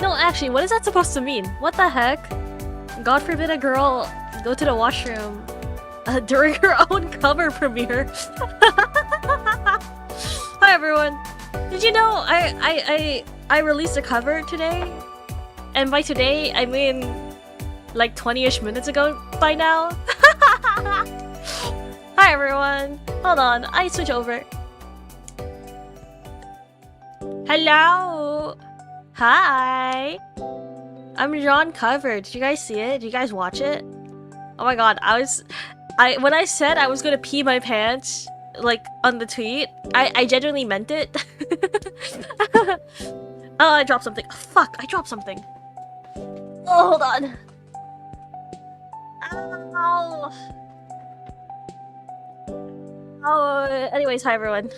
No, actually, what is that supposed to mean? What the heck? God forbid a girl go to the washroom during her own cover premiere. Hi everyone. Did you know I released a cover today? And by today, I mean like 20-ish minutes ago by now. Hi everyone. Hold on, I switch over. Hello. Hi. I'm John Cover. Did you guys see it? Did you guys watch it? Oh my god, when I said I was gonna pee my pants, like, on the tweet, I genuinely meant it. Oh, I dropped something. Oh, fuck, I dropped something. Oh, hold on. Ow. Oh, anyways, hi everyone.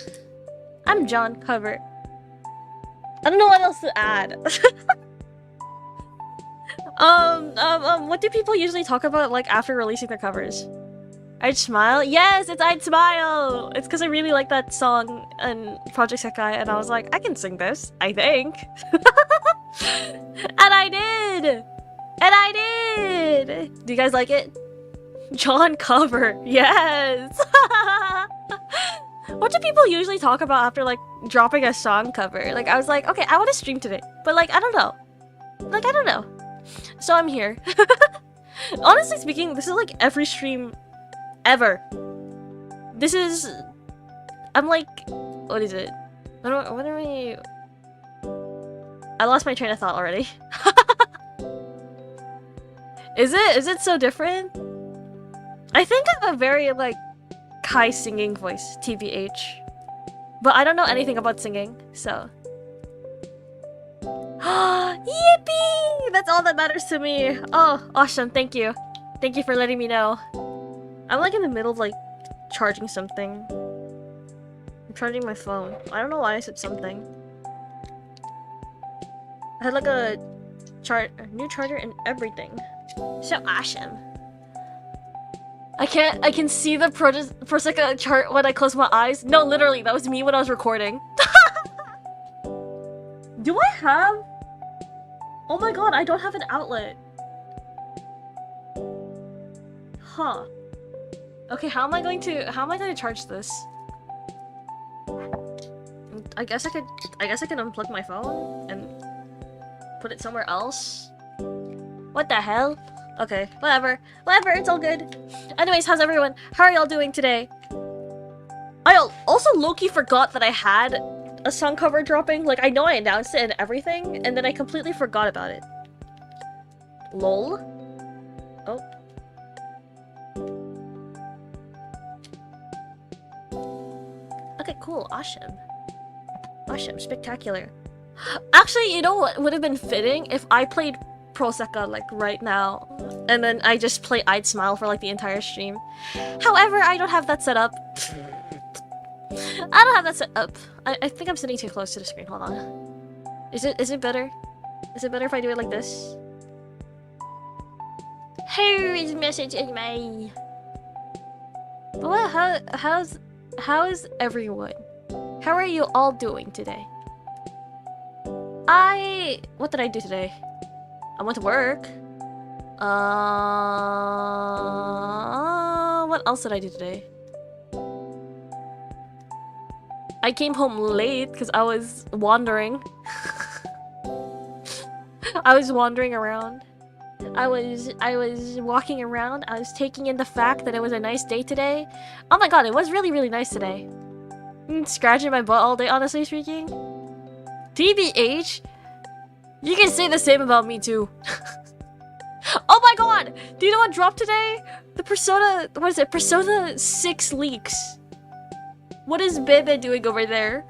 I'm John Cover. I don't know what else to add. What do people usually talk about, like, after releasing their covers? I'd Smile? Yes, it's I'd Smile! It's because I really like that song in Project Sekai, and I was like, I can sing this, I think. And I did! And I did! Do you guys like it? John Cover, yes! What do people usually talk about after, like, dropping a song cover? Like, I was like, okay, I want to stream today, but, like, I don't know. Like, I don't know. So I'm here. Honestly speaking, this is like every stream ever. This is... I'm like... What is it? What are we... I lost my train of thought already. Is it so different? I think I have a very, like, high singing voice, TBH. But I don't know anything about singing, so... Yippee! That's all that matters to me. Oh, awesome. Thank you. Thank you for letting me know. I'm like in the middle of like charging something. I'm charging my phone. I don't know why I said something. I had like a new charger and everything. So awesome. I can see the Prosecco chart when I close my eyes. No, literally, that was me when I was recording. Do I have? Oh my god, I don't have an outlet. Huh. Okay, how am I going to charge this? I guess I can unplug my phone and put it somewhere else. What the hell? Okay, whatever. Whatever, it's all good. Anyways, how's everyone? How are y'all doing today? I also low-key forgot that I had a song cover dropping. Like, I know I announced it and everything, and then I completely forgot about it. Lol. Oh. Okay, cool. Awesome. Awesome. Spectacular. Actually, you know what would have been fitting? If I played Prosecco, like, right now, and then I just play I'd Smile for, like, the entire stream. However, I don't have that set up. I don't have that set up. I think I'm sitting too close to the screen. Hold on. Is it better? Is it better if I do it like this? Here is message in my... Well, how's everyone? How are you all doing today? What did I do today? I went to work. What else did I do today? I came home late because I was wandering. I was wandering around. I was walking around. I was taking in the fact that it was a nice day today. Oh my god, it was really, really nice today. Scratching my butt all day, honestly speaking. TBH? You can say the same about me too. Oh my god! Do you know what dropped today? The Persona... What is it? Persona 6 leaks. What is Bebe doing over there?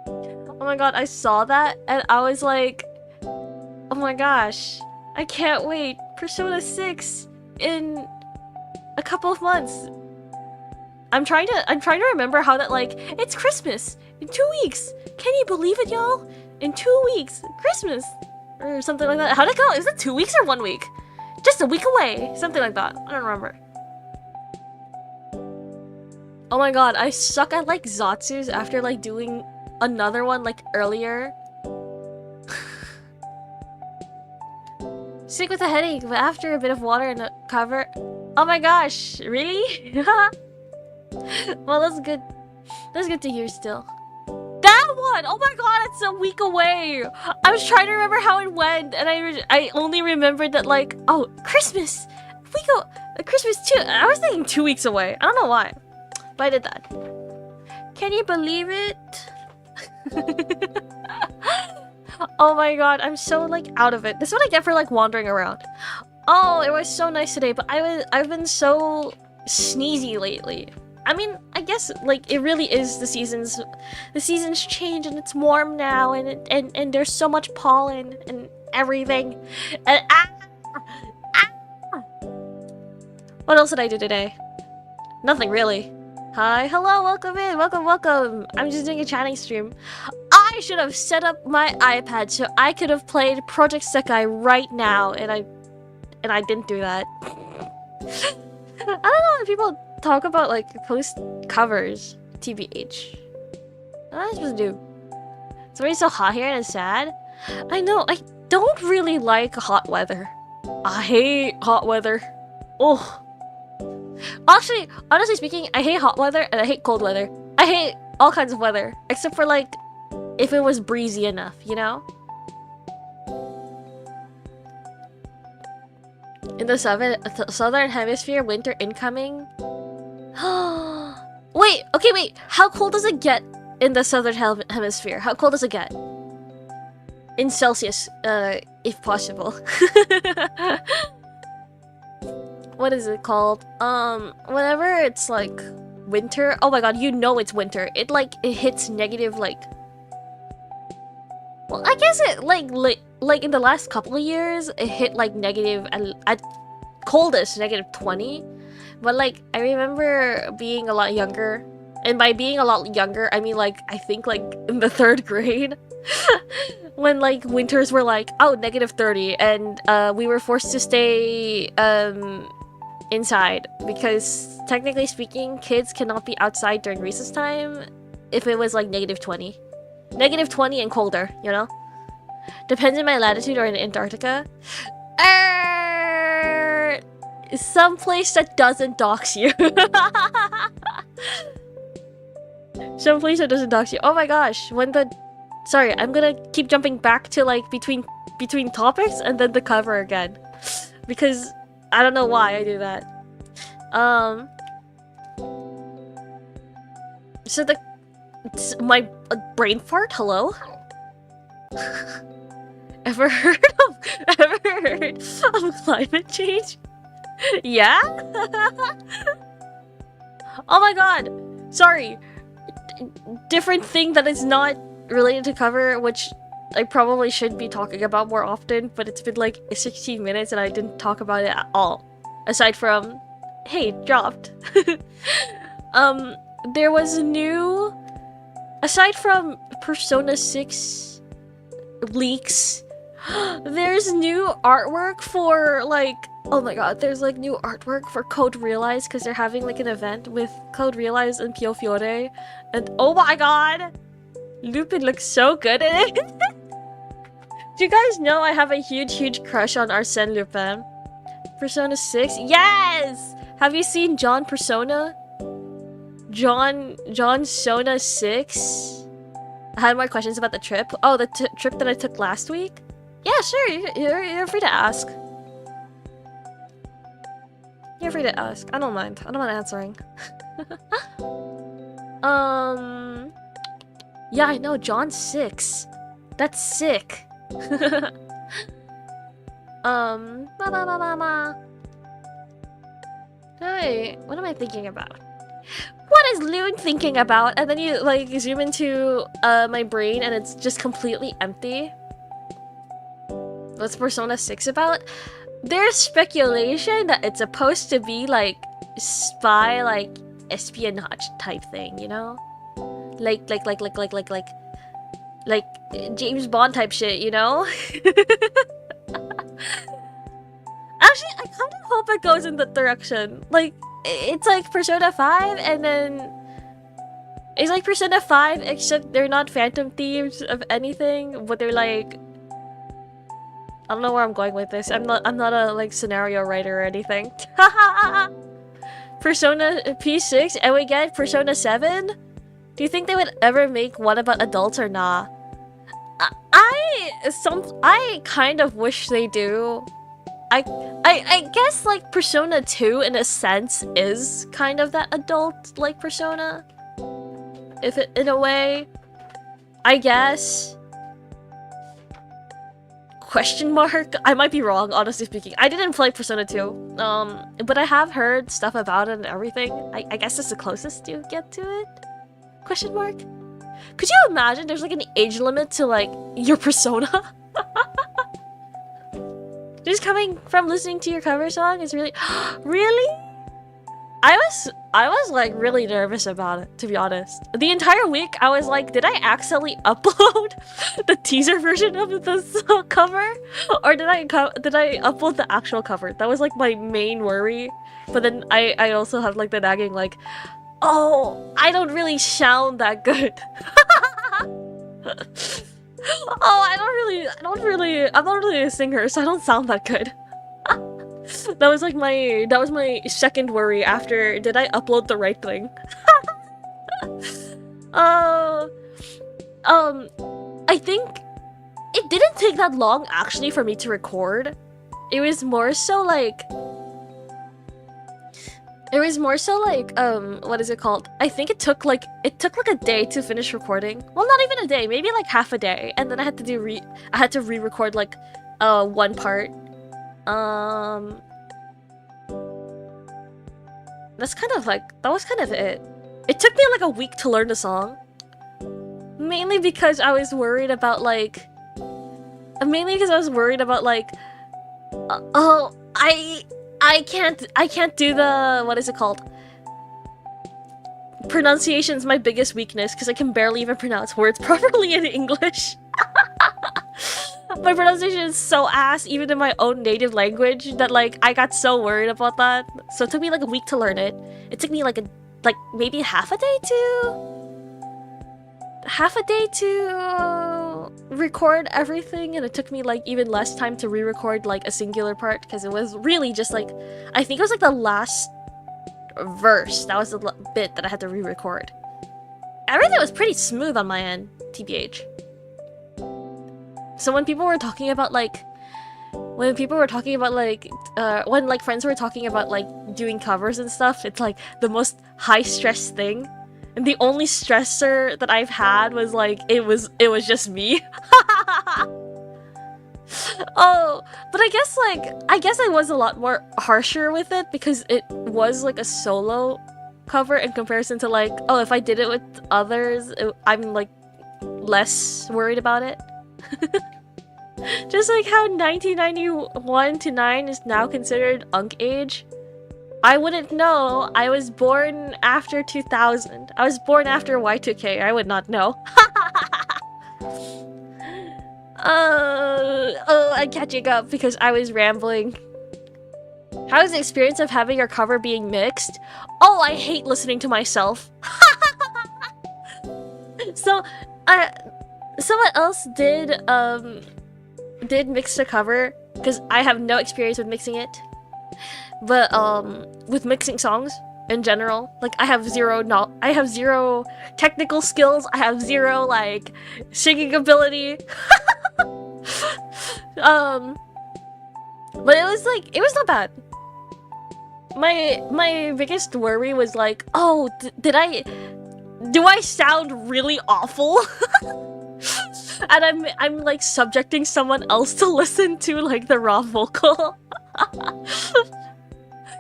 Oh my god, I saw that and I was like, oh my gosh, I can't wait. Persona 6 in a couple of months. I'm trying to remember how that, like, it's Christmas in 2 weeks. Can you believe it, y'all? In 2 weeks, Christmas or something like that. How'd it go? Is it 2 weeks or 1 week? Just a week away, something like that. I don't remember. Oh my god, I suck at like Zatsus after like doing another one like earlier. Sick with a headache, but after a bit of water and a cover... Oh my gosh, really? Well, that's good. That's good to hear still. That one! Oh my god, it's a week away! I was trying to remember how it went, and I only remembered that, like, oh, Christmas! We go... Christmas too! I was thinking 2 weeks away. I don't know why. But I did that. Can you believe it? Oh my god, I'm so, like, out of it. This is what I get for, like, wandering around. Oh, it was so nice today, but I've been so sneezy lately. I mean, I guess, like, it really is the seasons change and it's warm now and there's so much pollen and everything. And what else did I do today? Nothing really. Hi, hello, welcome in, welcome. I'm just doing a chatting stream. I should have set up my iPad so I could have played Project Sekai right now, and I didn't do that. I don't know if people talk about, like, post covers, TBH. What am I supposed to do? It's already so hot here and it's sad. I know, I don't really like hot weather. I hate hot weather. Oh. Actually, honestly speaking, I hate hot weather and I hate cold weather. I hate all kinds of weather, except for, like, if it was breezy enough, you know? In the southern hemisphere, winter incoming. Wait, okay, wait. How cold does it get in the southern hemisphere? How cold does it get? In Celsius, if possible. What is it called? Whenever it's like winter. Oh my god, you know it's winter. It hits negative, like. Well, I guess it like in the last couple of years, it hit like negative at coldest -20. But like I remember being a lot younger, and by being a lot younger, I mean like I think like in the 3rd grade, when like winters were like -30, and we were forced to stay inside because technically speaking, kids cannot be outside during recess time if it was like -20. -20 and colder, you know? Depends on my latitude or in Antarctica. Some place that doesn't dox you. Some place that doesn't dox you. Oh my gosh, sorry, I'm gonna keep jumping back to like between topics and then the cover again. Because I don't know why I do that. So my brain fart, hello? Ever heard of climate change? Yeah? Oh my god! Sorry. Different thing that is not related to cover, which I probably should be talking about more often, but it's been like 16 minutes and I didn't talk about it at all. Aside from, hey, dropped. There was a new... Aside from Persona 6 leaks, there's new artwork for like... Oh my god, there's like new artwork for Code Realize because they're having like an event with Code Realize and Pio Fiore. And oh my god! Lupin looks so good in it! Do you guys know I have a huge crush on Arsène Lupin? Persona 6? Yes! Have you seen John Persona? John Sona 6? I had more questions about the trip. Oh, the trip that I took last week? Yeah, sure, you're free to ask. You're free to ask. I don't mind. I don't mind answering. Yeah, I know, John 6. That's sick. Hey, what am I thinking about? What is Lune thinking about? And then you like zoom into my brain and it's just completely empty. What's Persona 6 about? There's speculation that it's supposed to be like spy, like espionage type thing, you know? Like James Bond type shit, you know? Actually, I kind of hope it goes in that direction. Like, it's like Persona 5 and then... It's like Persona 5 except they're not phantom thieves of anything, but they're like... I don't know where I'm going with this. I'm not a like scenario writer or anything. Persona P6 and we get Persona 7? Do you think they would ever make one about adults or nah? I kind of wish they do. I guess like Persona 2 in a sense is kind of that adult like Persona. If it in a way. I guess. Question mark? I might be wrong, honestly speaking. I didn't play Persona 2. But I have heard stuff about it and everything. I guess it's the closest you get to it? Question mark? Could you imagine there's like an age limit to like your persona? Just coming from listening to your cover song is really really? I was like really nervous about it, to be honest. The entire week I was like, did I accidentally upload the teaser version of this cover? Or did I upload the actual cover? That was like my main worry. But then I also have like the nagging like, oh, I don't really sound that good. Oh, I'm not really a singer, so I don't sound that good. That was my second worry after did I upload the right thing? I think it didn't take that long actually for me to record. It was more so like what is it called? I think it took like a day to finish recording. Well, not even a day, maybe like half a day. And then I had to re-record like one part. That was kind of it. It took me like a week to learn the song. Mainly because I was worried about like oh, I can't do the, what is it called? Pronunciation's my biggest weakness because I can barely even pronounce words properly in English. My pronunciation is so ass even in my own native language that like I got so worried about that. So it took me like a week to learn it. It took me like maybe half a day to record everything, and it took me like even less time to re-record like a singular part because it was really just like, I think it was like the last verse. That was the bit that I had to re-record. Everything was pretty smooth on my end, TBH. So when people were talking about like, when like friends were talking about like doing covers and stuff, it's like the most high stress thing. And the only stressor that I've had was like, it was just me. Oh, but I guess I was a lot more harsher with it because it was like a solo cover in comparison to like, oh, if I did it with others, I'm like less worried about it. Just like how 1991 to 9 is now considered unk age. I wouldn't know. I was born after 2000. I was born after Y2K. I would not know. I'm catching up because I was rambling. How is the experience of having your cover being mixed? Oh, I hate listening to myself. So, someone else did mix the cover because I have no experience with mixing it. But with mixing songs in general, like I have zero technical skills. I have zero like singing ability. But it was not bad. My biggest worry was like, oh, do I sound really awful? And I'm like subjecting someone else to listen to like the raw vocal.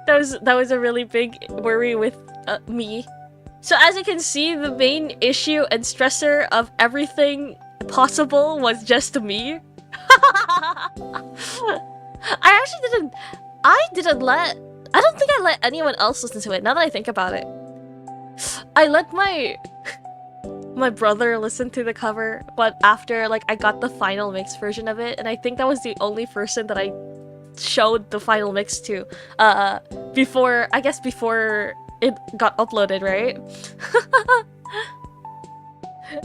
That was a really big worry with me. So as you can see, the main issue and stressor of everything possible was just me. I don't think I let anyone else listen to it, now that I think about it. I let my brother listen to the cover, but after like I got the final mix version of it, and I think that was the only person that I showed the final mix to before it got uploaded, right?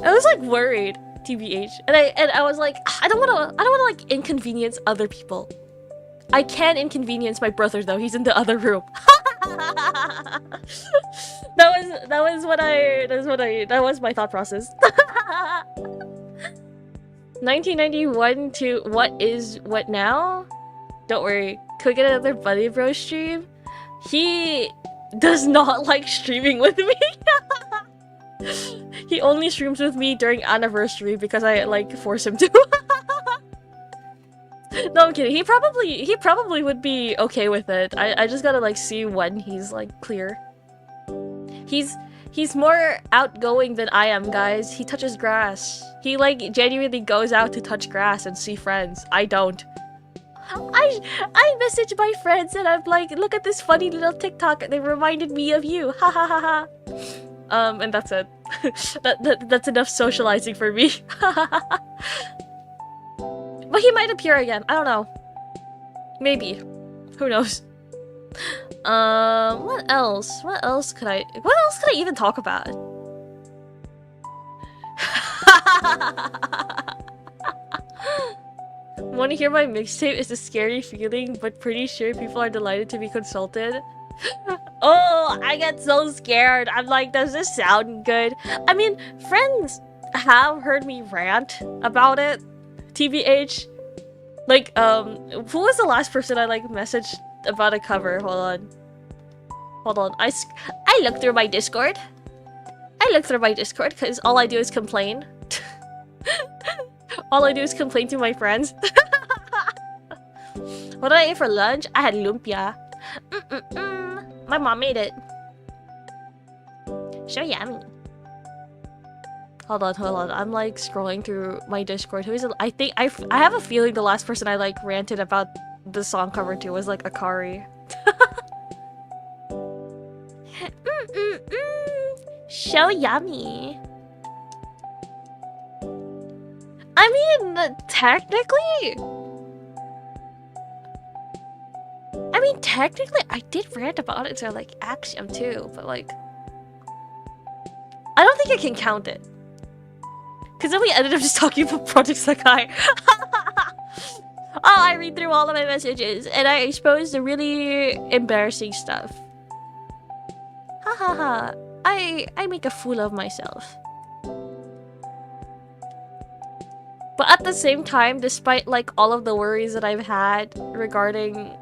I was like worried TBH. And I was like, I don't wanna like inconvenience other people. I can inconvenience my brother though, he's in the other room. That was my thought process. 1991 to what now? Don't worry, could we get another Buddy Bro stream? He does not like streaming with me. He only streams with me during anniversary because I like force him to. No, I'm kidding. He probably would be okay with it. I just gotta like see when he's like clear. He's more outgoing than I am, guys. He touches grass. He like genuinely goes out to touch grass and see friends. I don't. I message my friends and I'm like, look at this funny little TikTok. They reminded me of you. Ha ha ha ha. And that's it. That's enough socializing for me. But he might appear again. I don't know. Maybe. Who knows? What else? What else could I even talk about? Want to hear my mixtape? It's a scary feeling, but pretty sure people are delighted to be consulted. Oh, I get so scared. I'm like, does this sound good? I mean, friends have heard me rant about it. TBH. Like, who was the last person I like messaged about a cover? Hold on. I looked through my Discord. Because all I do is complain. All I do is complain to my friends. What did I eat for lunch? I had lumpia. My mom made it. So yummy. Hold on. I'm like scrolling through my Discord. Who is it? I think I have a feeling the last person I like ranted about the song cover to was like Akari. So yummy. I mean, technically, I did rant about it to like Axiom too, but like, I don't think I can count it. Because then we ended up just talking about Project Sakai. Oh, I read through all of my messages and I exposed the really embarrassing stuff. Ha ha ha. I make a fool of myself. But at the same time, despite like all of the worries that I've had regarding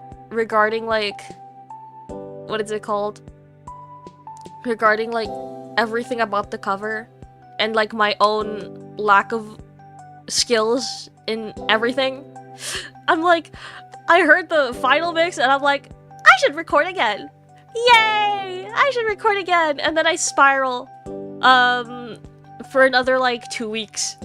like, what is it called? Regarding like everything about the cover and like my own lack of skills in everything, I'm like, I heard the final mix and I'm like, I should record again. Yay! I should record again. And then I spiral for another like 2 weeks.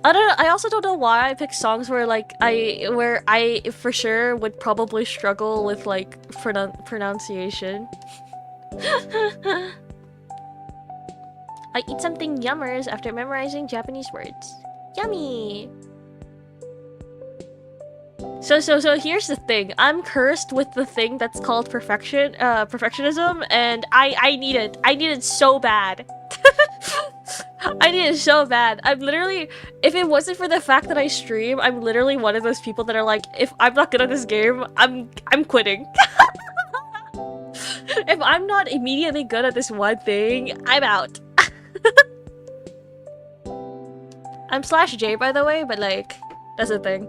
I don't know, I also don't know why I pick songs where like I for sure would probably struggle with like pronunciation. I eat something yummers after memorizing Japanese words. Yummy. So here's the thing. I'm cursed with the thing that's called perfectionism, and I need it. I need it so bad. I need it so bad. I'm literally, if it wasn't for the fact that I stream, I'm literally one of those people that are like, if I'm not good at this game, I'm quitting. If I'm not immediately good at this one thing, I'm out. I'm /J by the way, but like, that's the thing.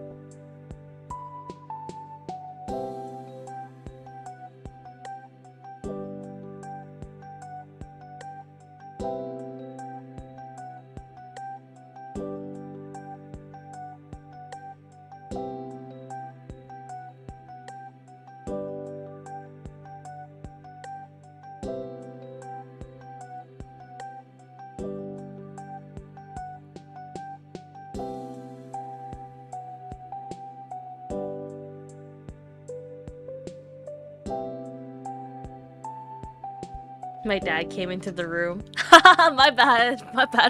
My dad came into the room. My bad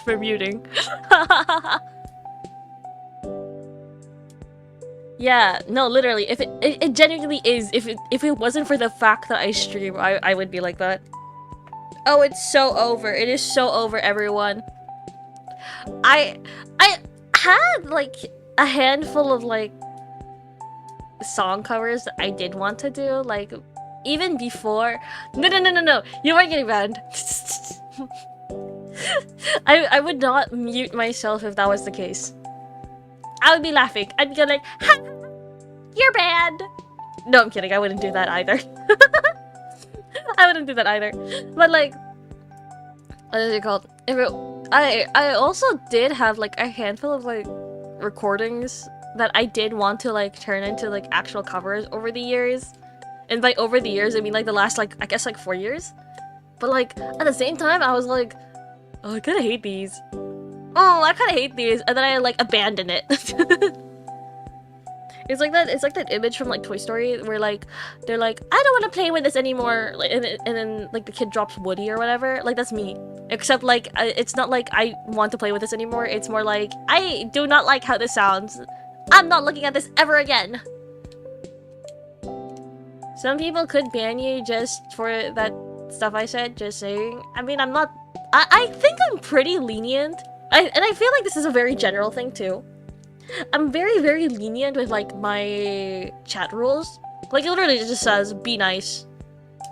for muting. Yeah, no, literally, if it genuinely is, if it wasn't for the fact that I stream, I would be like that. Oh, it's so over. It is so over, everyone. I had like a handful of like song covers that I did want to do, like even before. No. You weren't getting banned. I would not mute myself if that was the case. I would be laughing. I'd go like, ha, you're banned. No, I'm kidding. I wouldn't do that either. I wouldn't do that either. But like, what is it called? I also did have like a handful of like recordings that I did want to like turn into like actual covers over the years. And by over the years, I mean like the last like, I guess like 4 years. But like, at the same time, I was like, oh, I kinda hate these. Oh, I kinda hate these. And then I like abandoned it. It's like that image from like Toy Story where like they're like, I don't want to play with this anymore, like, and then like the kid drops Woody or whatever. Like that's me, except like it's not like I want to play with this anymore. It's more like I do not like how this sounds. I'm not looking at this ever again. Some people could ban you just for that stuff I said. Just saying. I mean, I'm not. I think I'm pretty lenient. And I feel like this is a very general thing too. I'm very, very lenient with like my chat rules. Like it literally just says, be nice.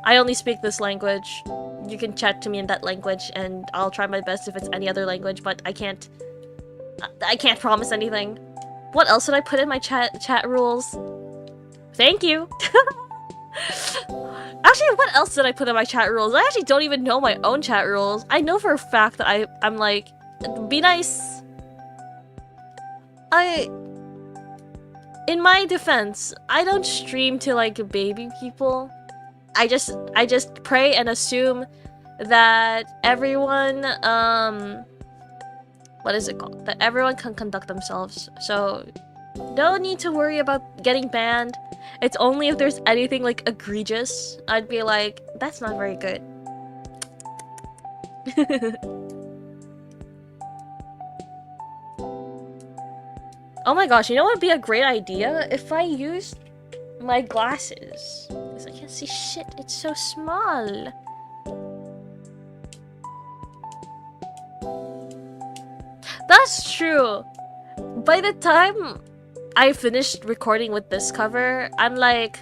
I only speak this language. You can chat to me in that language and I'll try my best if it's any other language, but I can't promise anything. What else did I put in my chat rules? Thank you. Actually, what else did I put in my chat rules? I actually don't even know my own chat rules. I know for a fact that I'm like, be nice. In my defense, I don't stream to like baby people. I just pray and assume that everyone, what is it called? That everyone can conduct themselves. So, no need to worry about getting banned. It's only if there's anything like egregious, I'd be like, that's not very good. Oh my gosh, you know what would be a great idea? If I used my glasses. Because I can't see shit, it's so small. That's true. By the time I finished recording with this cover, I'm like,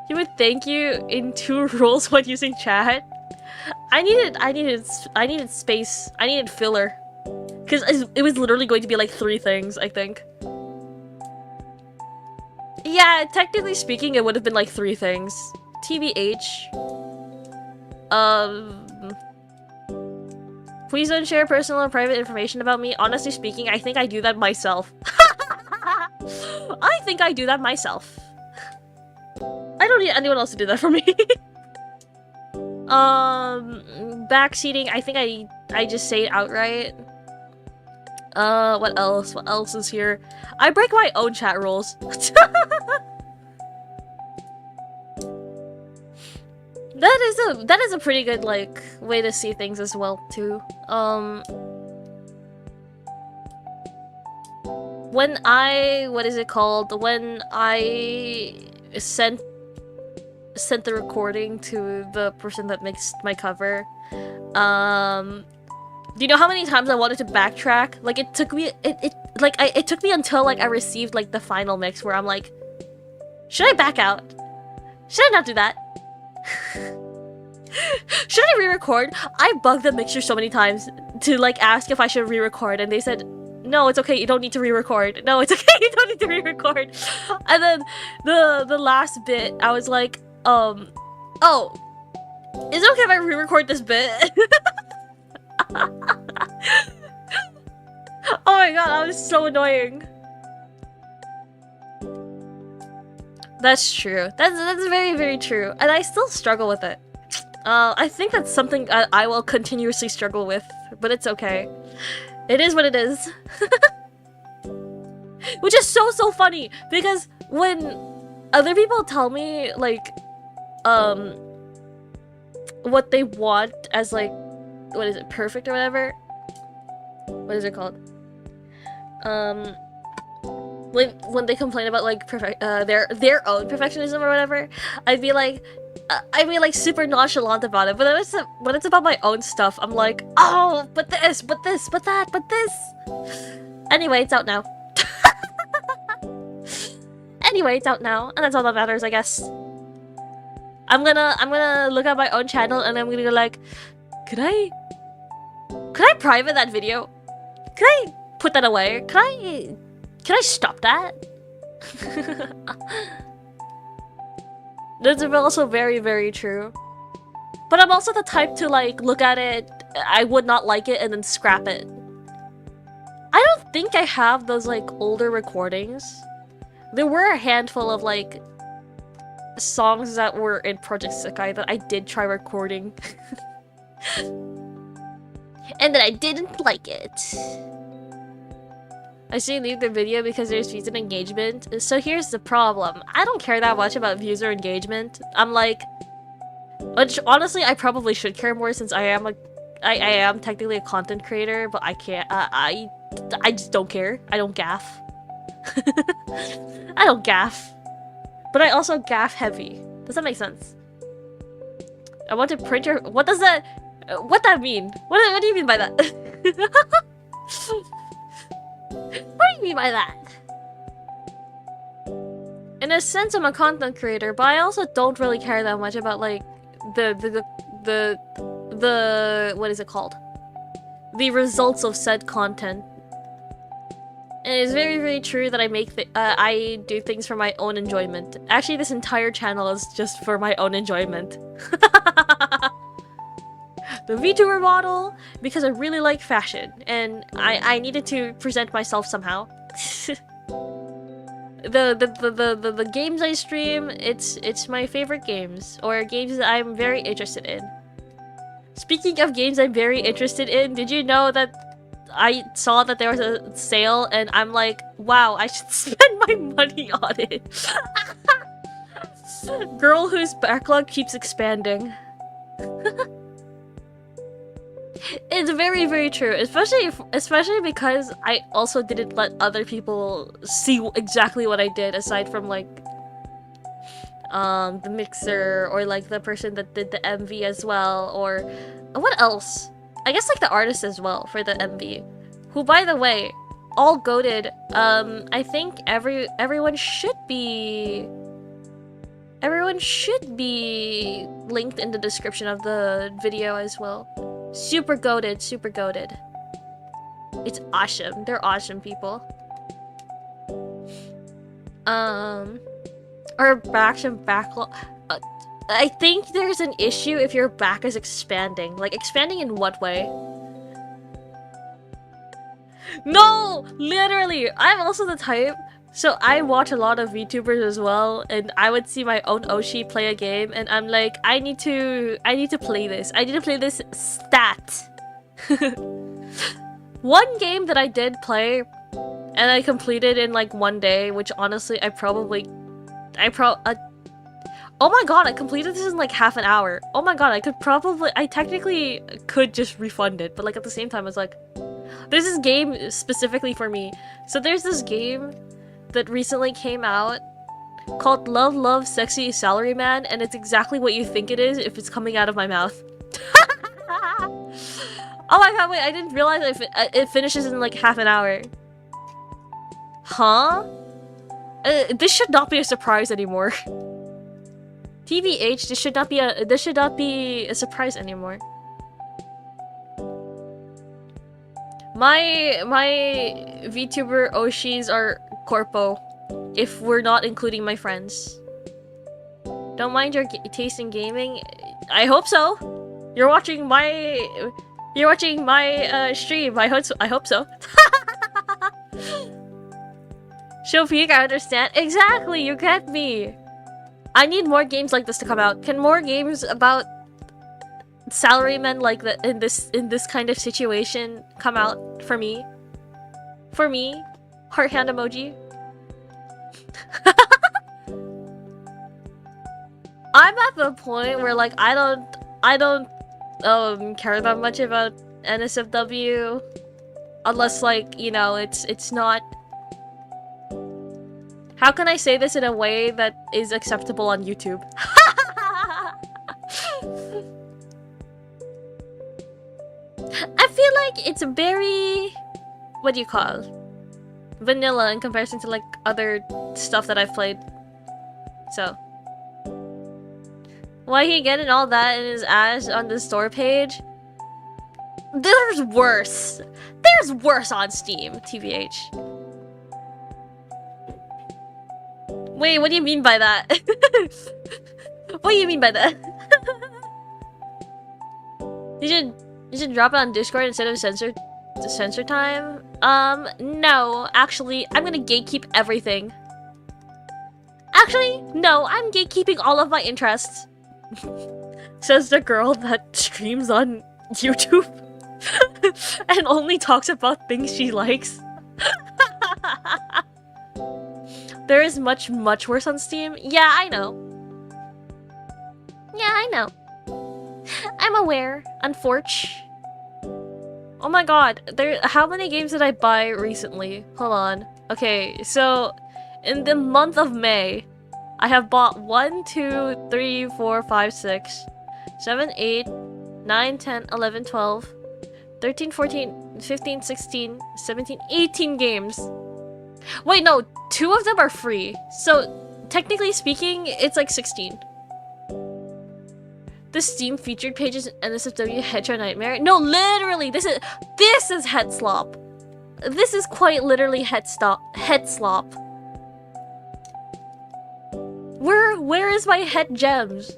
you would thank you in 2 rules when using chat. I needed space. I needed filler. Because it was literally going to be like 3 things, I think. Yeah, technically speaking, it would have been like 3 things. TBH. Please don't share personal and private information about me. Honestly speaking, I think I do that myself. I think I do that myself. I don't need anyone else to do that for me. Backseating, I think I just say it outright. What else? What else is here? I break my own chat rules. That is a pretty good like way to see things as well too. When what is it called? When I sent the recording to the person that makes my cover, do you know how many times I wanted to backtrack? Like it took me it took me until like I received like the final mix where I'm like, should I back out? Should I not do that? Should I re-record? I bugged the mixer so many times to like ask if I should re-record, and they said, no, it's okay, you don't need to re-record. No, it's okay, you don't need to re-record. And then the last bit, I was like, oh, is it okay if I re-record this bit? Oh my god, that was so annoying. That's true. That's very, very true. And I still struggle with it. I think that's something I will continuously struggle with, but it's okay. It is what it is. Which is so funny, because when other people tell me, like, what they want as, like, what is it, perfect or whatever? What is it called? when they complain about like their own perfectionism or whatever, I'd be like super nonchalant about it. But when it's about my own stuff, I'm like, oh, but this, but this, but that, but this. Anyway, it's out now. Anyway, it's out now, and that's all that matters, I guess. I'm gonna look at my own channel and I'm gonna go like, could I private that video? Could I put that away? Can I stop that? That's also very, very true. But I'm also the type to like look at it, I would not like it, and then scrap it. I don't think I have those like older recordings. There were a handful of like songs that were in Project Sekai that I did try recording. And then I didn't like it. I should leave the video because there's views and engagement. So here's the problem. I don't care that much about views or engagement. I'm like... Which, honestly, I probably should care more since I am technically a content creator, but I can't... I just don't care. I don't gaff. I don't gaff. But I also gaff heavy. Does that make sense? I want to print your... What does that... What that mean? What do you mean by that? What do you mean by that? In a sense, I'm a content creator, but I also don't really care that much about like the what is it called? The results of said content. And it's very, very true that I do things for my own enjoyment. Actually, this entire channel is just for my own enjoyment. The VTuber model, because I really like fashion, and I needed to present myself somehow. The games I stream, it's my favorite games, or games that I'm very interested in. Speaking of games I'm very interested in, did you know that I saw that there was a sale, and I'm like, wow, I should spend my money on it. Girl whose backlog keeps expanding. It's very, very true, especially because I also didn't let other people see exactly what I did, aside from like the mixer or like the person that did the MV as well, or what else? I guess like the artist as well for the MV, who, by the way, all goated. I think everyone should be linked in the description of the video as well. Super goated, super goated. It's awesome. They're awesome people. Our backs and backlog. I think there's an issue if your back is expanding. Like, expanding in what way? No! Literally! I'm also the type. So I watch a lot of VTubers as well, and I would see my own Oshi play a game, and I'm like, I need to play this. I need to play this stat. One game that I did play, and I completed in like one day, which honestly oh my god, I completed this in like half an hour. Oh my god, I technically could just refund it, but like at the same time, I was like, there's this game specifically for me. So there's this game that recently came out called Love Love Sexy Salaryman, and it's exactly what you think it is if it's coming out of my mouth. Oh my god, wait, I didn't realize it finishes in like half an hour. Huh? This should not be a surprise anymore. TBH, this should not be a surprise anymore. My VTuber Oshis are corpo, if we're not including my friends. Don't mind your taste in gaming. I hope so. You're watching my stream. I hope so. Shofik, I understand. Exactly, you get me. I need more games like this to come out. Can more games about salarymen like that in this kind of situation come out for me? For me? Heart hand emoji. I'm at the point where like I don't care that much about NSFW unless like, you know, it's not How can I say this in a way that is acceptable on YouTube? I feel like it's very... what do you call? Vanilla in comparison to like other stuff that I've played. So. Why he getting all that in his ass on the store page? There's worse. There's worse on Steam, TBH. Wait, what do you mean by that? What do you mean by that? You should drop it on Discord instead of censor time. No, actually, I'm gonna gatekeep everything. Actually, no, I'm gatekeeping all of my interests. Says the girl that streams on YouTube and only talks about things she likes. There is much, much worse on Steam. Yeah, I know. Yeah, I know. I'm aware, unfortunately. Oh my god, how many games did I buy recently? Hold on. Okay, so in the month of May, I have bought 1, 2, 3, 4, 5, 6, 7, 8, 9, 10, 11, 12, 13, 14, 15, 16, 17, 18 games. Wait, no, 2 of them are free. So, technically speaking, it's like 16. The Steam featured pages in NSFW Headshot Nightmare. No, literally, this is head slop. This is quite literally head slop. Where is my head gems?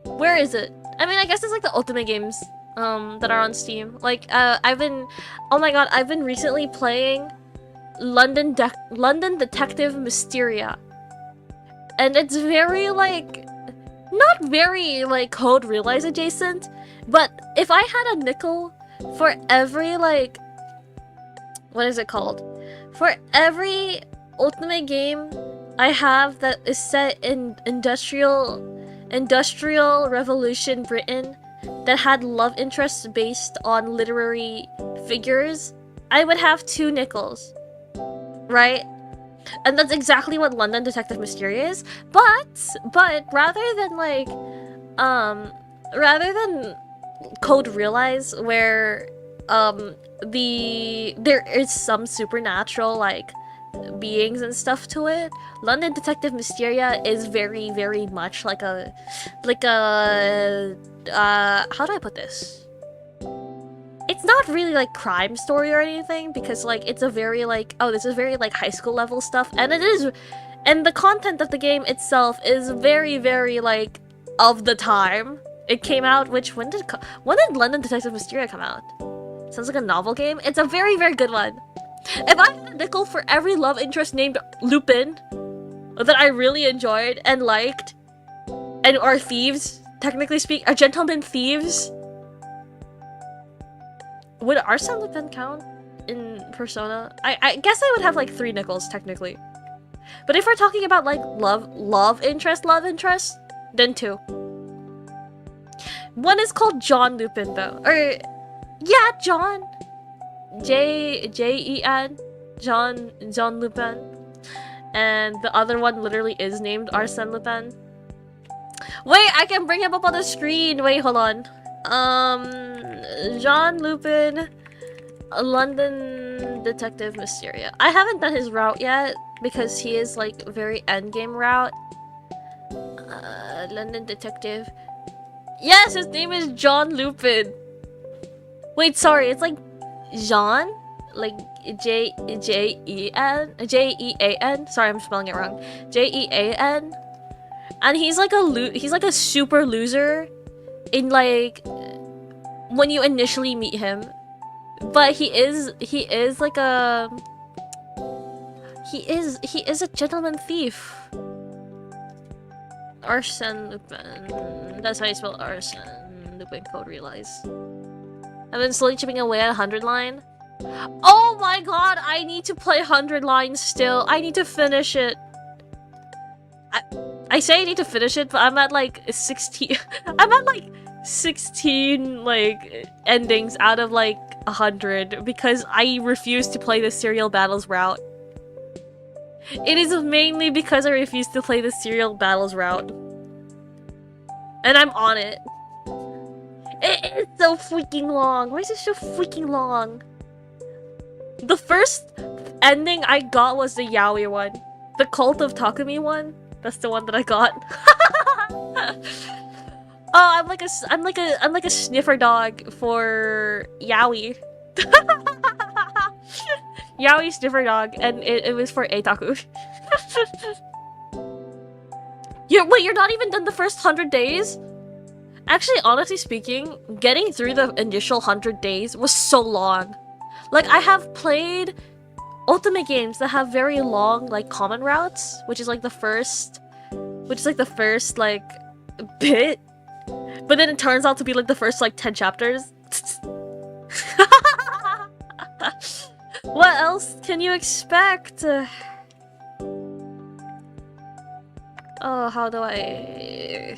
Where is it? I mean, I guess it's like the ultimate games that are on Steam. Like I've been recently playing London Detective Mysteria. And it's very like not very like Code Realize adjacent, but if I had a nickel for every like what is it called? For every ultimate game I have that is set in industrial revolution Britain that had love interests based on literary figures, I would have 2 nickels. Right? And that's exactly what London Detective Mysteria is. But rather than like rather than Code Realize where there is some supernatural like beings and stuff to it, London Detective Mysteria is very, very much like a how do I put this? It's not really like crime story or anything because like it's a very like, oh, this is very like high school level stuff, and it is, and the content of the game itself is very, very like of the time it came out. Which when did London Detective Mysteria come out? Sounds like a novel game. It's a very, very good one. If I had a nickel for every love interest named Lupin that I really enjoyed and liked, and are thieves, technically speaking, are gentlemen thieves. Would Arsène Lupin count in Persona? I guess I would have like 3 nickels technically. But if we're talking about like love interest, then 2. One is called John Lupin though. Or yeah, John. Jen. John Lupin. And the other one literally is named Arsène Lupin. Wait, I can bring him up on the screen. Wait, hold on. John Lupin, London Detective Mysteria. I haven't done his route yet because he is like very endgame route. London Detective. Yes, his name is John Lupin. Wait, sorry, it's like Jean, like J-E-A-N. Sorry, I'm spelling it wrong. J-E-A-N. And he's like a super loser in like when you initially meet him, but he is like a he is a gentleman thief. Arsène Lupin. That's how you spell Arsène Lupin. Code Realize. I've been slowly chipping away at 100 line. Oh my god, I need to play 100 lines still. I need to finish it. I say I need to finish it, but I'm at like 16. I'm at like 16 like endings out of like 100 because I refuse to play the serial battles route. It is mainly because I refuse to play the serial battles route. And I'm on it. It is so freaking long. Why is it so freaking long? The first ending I got was the yaoi one. The Cult of Takumi one. That's the one that I got. Oh, I'm like a sniffer dog for yaoi. Yaoi sniffer dog, and it was for Eitaku. Wait, you're not even done the first 100 days? Actually, honestly speaking, getting through the initial 100 days was so long. Like, I have played ultimate games that have very long, like, common routes, which is like the first, like, bit. But then it turns out to be like the first, like, 10 chapters. What else can you expect? Oh, how do I...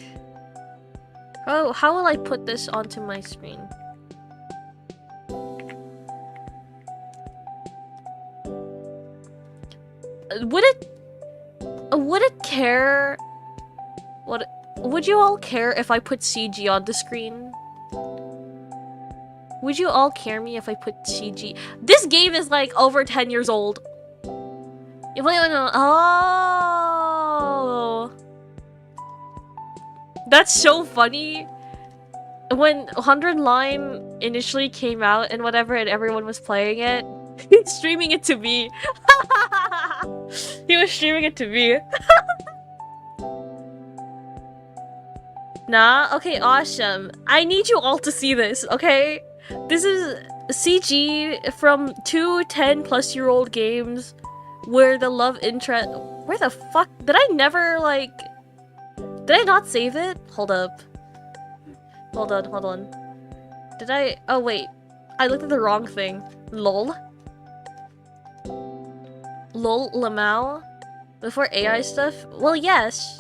Oh, how will I put this onto my screen? Would it care? Would you all care if I put CG on the screen? Would you all care me if I put CG? This game is like over 10 years old. Oh, that's so funny. When 100 Line initially came out and whatever, and everyone was playing it, he's streaming it to me. He was streaming it to me. Nah, okay, awesome. I need you all to see this, okay? This is CG from 2 10-plus-year-old games where the love interest... Where the fuck? Did I never, like... Did I not save it? Hold up. Hold on. Did I... Oh, wait. I looked at the wrong thing. Lol. Lol Lamau? Before AI stuff? Well, yes.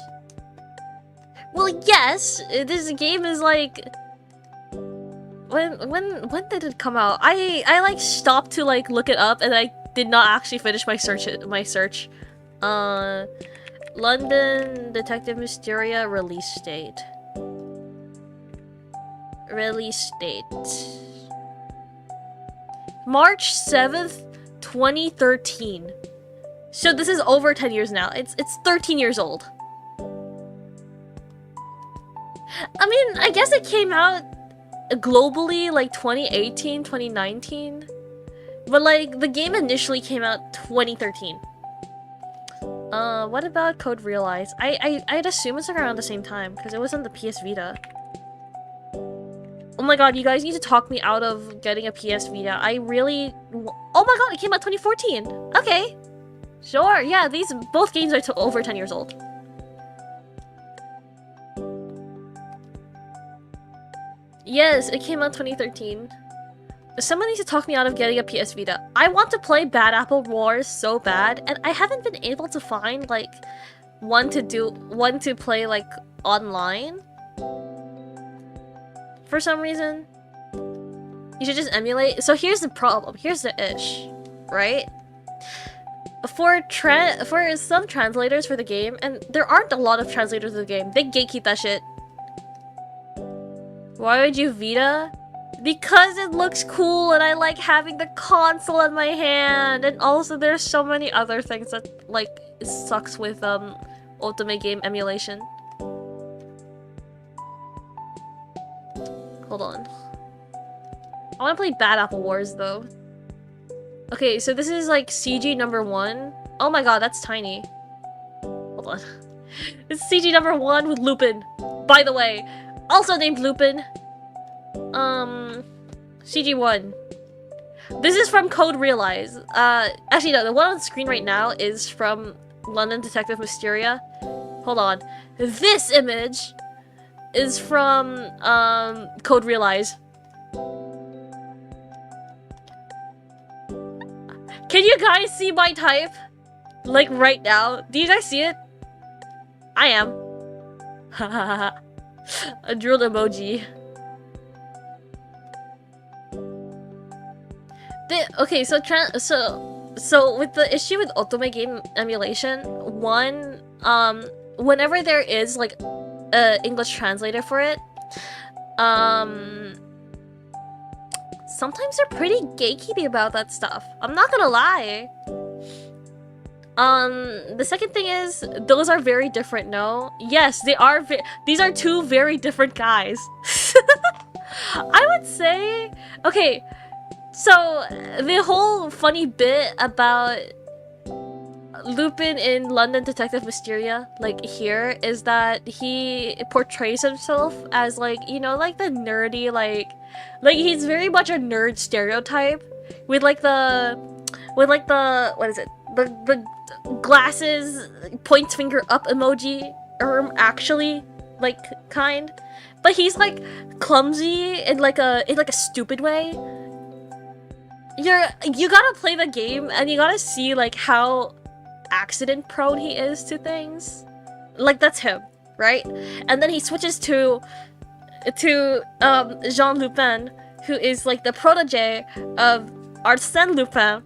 Well, yes! This game is like... When did it come out? I like stopped to like look it up and I did not actually finish my search. London Detective Mysteria release date. March 7th, 2013. So this is over 10 years now. It's 13 years old. I mean, I guess it came out globally like 2018, 2019. But like the game initially came out 2013. What about Code Realize? I'd assume it's around the same time because it was on the PS Vita. Oh my god, you guys need to talk me out of getting a PS Vita. I really... Oh my god, it came out 2014! Okay. Sure, yeah, these both games are over 10 years old. Yes, it came out 2013. Someone needs to talk me out of getting a PS Vita. I want to play Bad Apple Wars so bad, and I haven't been able to find, like, one to play, like, online. For some reason. You should just emulate. So here's the problem. Here's the ish. Right? For some translators for the game, and there aren't a lot of translators of the game, they gatekeep that shit. Why would you Vita? Because it looks cool and I like having the console in my hand, and also there's so many other things that like it sucks with ultimate game emulation. Hold on. I want to play Bad Apple Wars though. Okay, so this is like CG number 1. Oh my god, that's tiny. Hold on. It's CG number 1 with Lupin. By the way, also named Lupin. CG1. This is from Code Realize. Actually no, the one on the screen right now is from London Detective Mysteria. Hold on. This image is from, Code Realize. Can you guys see my type? Like, right now? Do you guys see it? I am. A drilled emoji. Okay, so So with the issue with otome game emulation, one, whenever there is like a English translator for it, sometimes they're pretty gatekeepy about that stuff. I'm not gonna lie. The second thing is, those are very different, no? Yes, they are these are two very different guys. I would say, okay, so the whole funny bit about Lupin in London Detective Mysteria, like here, is that he portrays himself as like, you know, like the nerdy, like he's very much a nerd stereotype with like the, what is it? The glasses, points finger up emoji, actually, like, kind. But he's like clumsy in like a stupid way. You gotta play the game and you gotta see like how accident prone he is to things. Like that's him, right? And then he switches to Jean Lupin, who is like the protege of Arsène Lupin.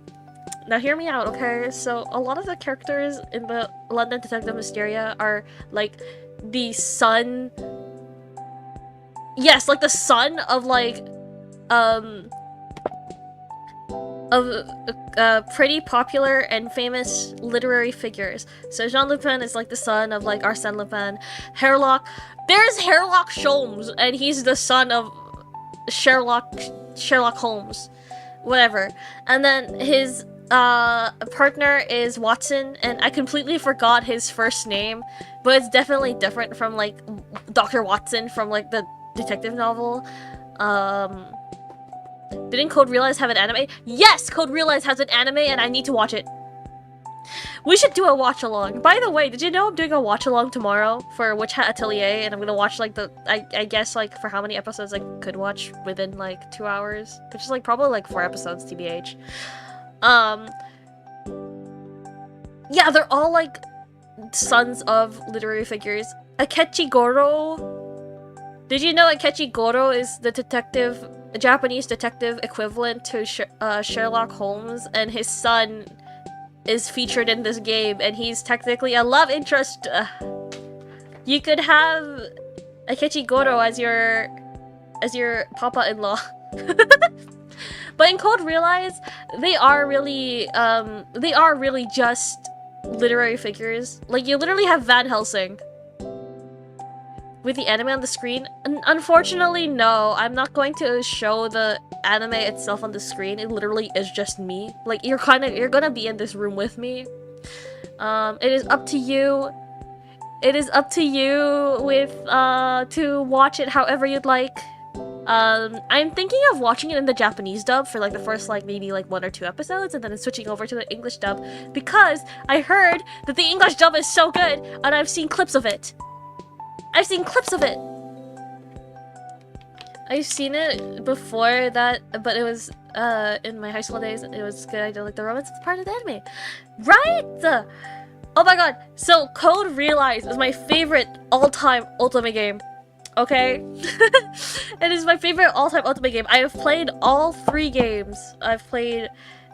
Now hear me out, okay? So a lot of the characters in the London Detective Mysteria are like the son. Yes, like the son of like pretty popular and famous literary figures. So Jean Lupin is like the son of like Arsène Lupin. Herlock, there's Herlock Sholmes, and he's the son of Sherlock Holmes, whatever. And then his partner is Watson, and I completely forgot his first name, but it's definitely different from like Dr. Watson from like the detective novel. Didn't Code Realize have an anime? Yes, Code Realize has an anime, and I need to watch it. We should do a watch along. By the way, did you know I'm doing a watch along tomorrow for Witch Hat Atelier, and I'm gonna watch like I guess like for how many episodes I could watch within like 2 hours, which is like probably like 4 episodes tbh. Yeah, they're all like sons of literary figures. Akechi Goro. Did you know Akechi Goro is the Japanese detective equivalent to Sherlock Holmes, and his son is featured in this game, and he's technically a love interest. You could have Akechi Goro as your papa-in-law. But in Code Realize, they are really just literary figures. Like, you literally have Van Helsing with the anime on the screen. Unfortunately, no, I'm not going to show the anime itself on the screen. It literally is just me. Like, you're gonna be in this room with me. It is up to you. It is up to you with to watch it however you'd like. I'm thinking of watching it in the Japanese dub for like the first like maybe like 1 or 2 episodes, and then switching over to the English dub because I heard that the English dub is so good, and I've seen clips of it. I've seen it before that, but it was in my high school days. It was good. I did like the romance part of the anime, right? Oh my god! So Code Realize is my favorite all-time Ultimate game. Okay, it is my favorite all-time Ultimate game. I have played all 3 games. I've played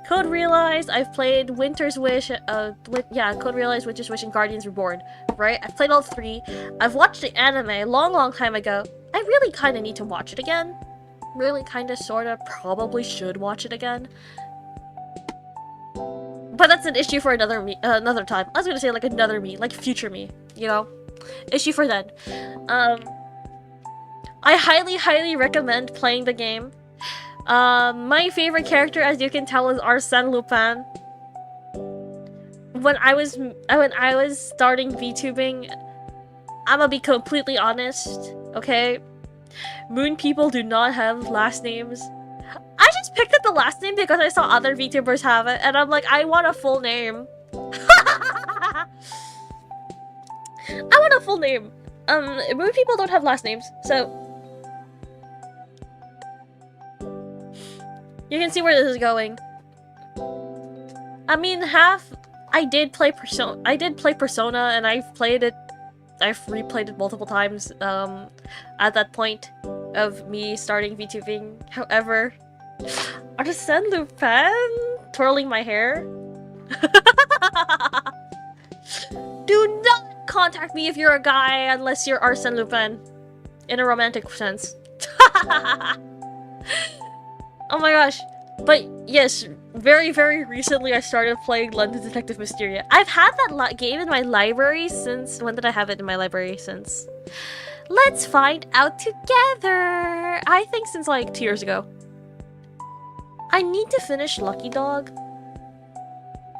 Code Realize, I've played Winter's Wish, Code Realize, Winter's Wish, and Guardians Reborn, right? I've played all 3. I've watched the anime a long time ago. I really kind of need to watch it again. Really kind of, sort of, probably should watch it again. But that's an issue for another time. I was gonna say like another me, like future me, you know? Issue for then. I highly recommend playing the game. My favorite character, as you can tell, is Arsène Lupin. When I was starting VTubing, I'ma be completely honest, okay? Moon people do not have last names. I just picked up the last name because I saw other VTubers have it, and I'm like, I want a full name. I want a full name. Moon people don't have last names, so you can see where this is going. I mean, I did play Persona, and I've replayed it multiple times, at that point of me starting VTubing. However, Arsène Lupin twirling my hair. Do not contact me if you're a guy unless you're Arsène Lupin. In a romantic sense. Oh my gosh. But yes, very, very recently I started playing London Detective Mysteria. I've had that game in my library since... When did I have it in my library since? Let's find out together! I think since like 2 years ago. I need to finish Lucky Dog.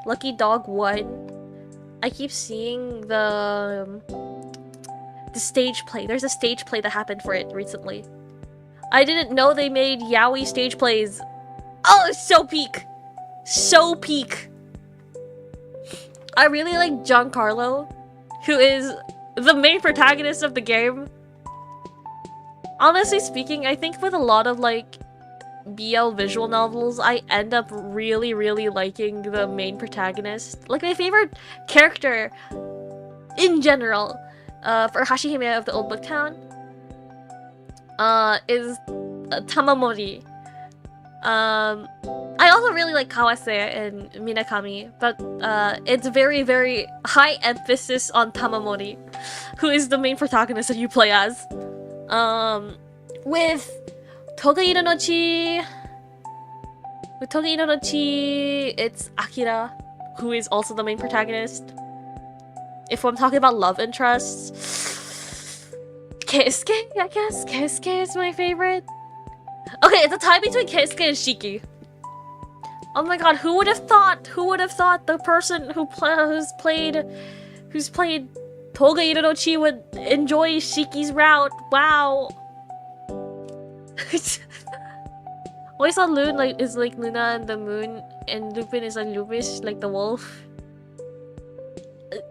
Lucky Dog 1. I keep seeing the stage play. There's a stage play that happened for it recently. I didn't know they made yaoi stage plays. Oh, it's so peak! So peak! I really like Giancarlo, who is the main protagonist of the game. Honestly speaking, I think with a lot of like BL visual novels, I end up really, really liking the main protagonist. Like my favorite character in general, for Hashihime of the Old Book Town, is Tamamori. I also really like Kawase and Minakami, but it's very, very high emphasis on Tamamori, who is the main protagonist that you play as. With Togaino no Chi... With Togaino no Chi, it's Akira, who is also the main protagonist. If I'm talking about love interests... Keisuke, I guess? Keisuke is my favorite. Okay, it's a tie between Keisuke and Shiki. Oh my god, who would have thought? Who would have thought the person who's played Togaino no Chi would enjoy Shiki's route? Wow. Always thought Lune is like Luna and the moon, and Lupin is like Lupus, like the wolf.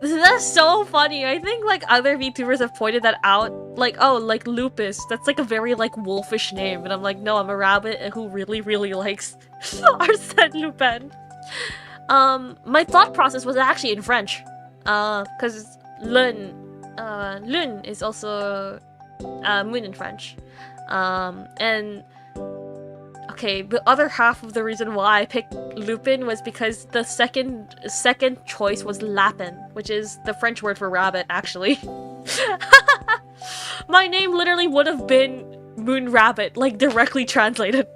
That's so funny. I think like other VTubers have pointed that out. Like, oh, like Lupus. That's like a very like wolfish name. And I'm like, no, I'm a rabbit who really, really likes Arsène Lupin. My thought process was actually in French. Cause Lune is also moon in French. And okay, the other half of the reason why I picked Lupin was because the second choice was Lapin, which is the French word for rabbit, actually. My name literally would have been Moon Rabbit, like directly translated.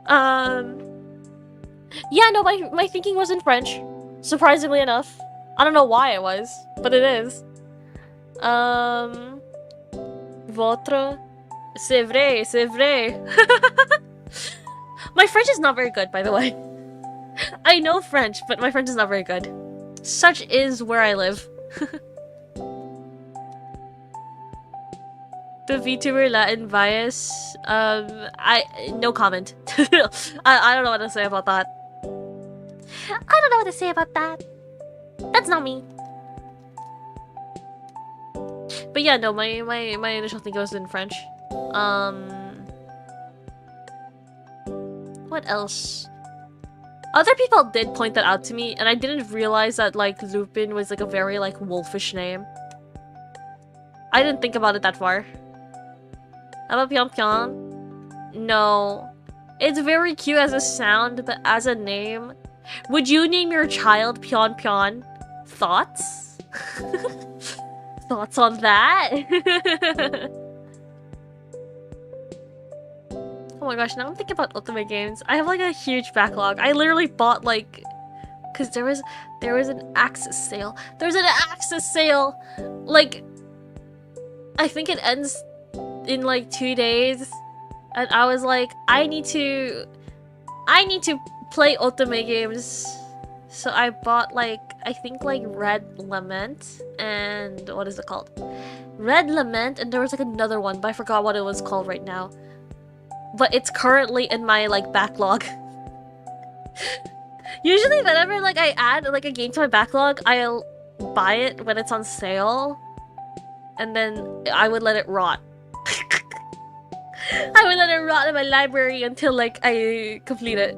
Yeah, no, my thinking was in French, surprisingly enough. I don't know why it was, but it is. Votre. C'est vrai, c'est vrai. My French is not very good, by the way. I know French, but my French is not very good. Such is where I live. The VTuber Latin bias. No comment. I don't know what to say about that. I don't know what to say about that. That's not me. But yeah, no, my initial thing was in French. What else? Other people did point that out to me, and I didn't realize that like Lupin was like a very like wolfish name. I didn't think about it that far. How about Pion Pion? No. It's very cute as a sound, but as a name... Would you name your child Pion Pion? Thoughts? Thoughts on that? Oh my gosh, now I'm thinking about ultimate games. I have like a huge backlog. I literally bought like... Cause there was an Axis sale. There's an Axis sale! Like... I think it ends in like 2 days. And I was like, I need to play ultimate games. So I bought like, I think like Red Lament and what is it called? Red Lament, and there was like another one, but I forgot what it was called right now. But it's currently in my like backlog. Usually whenever like I add like a game to my backlog, I'll buy it when it's on sale. And then I would let it rot. I would let it rot in my library until like I complete it.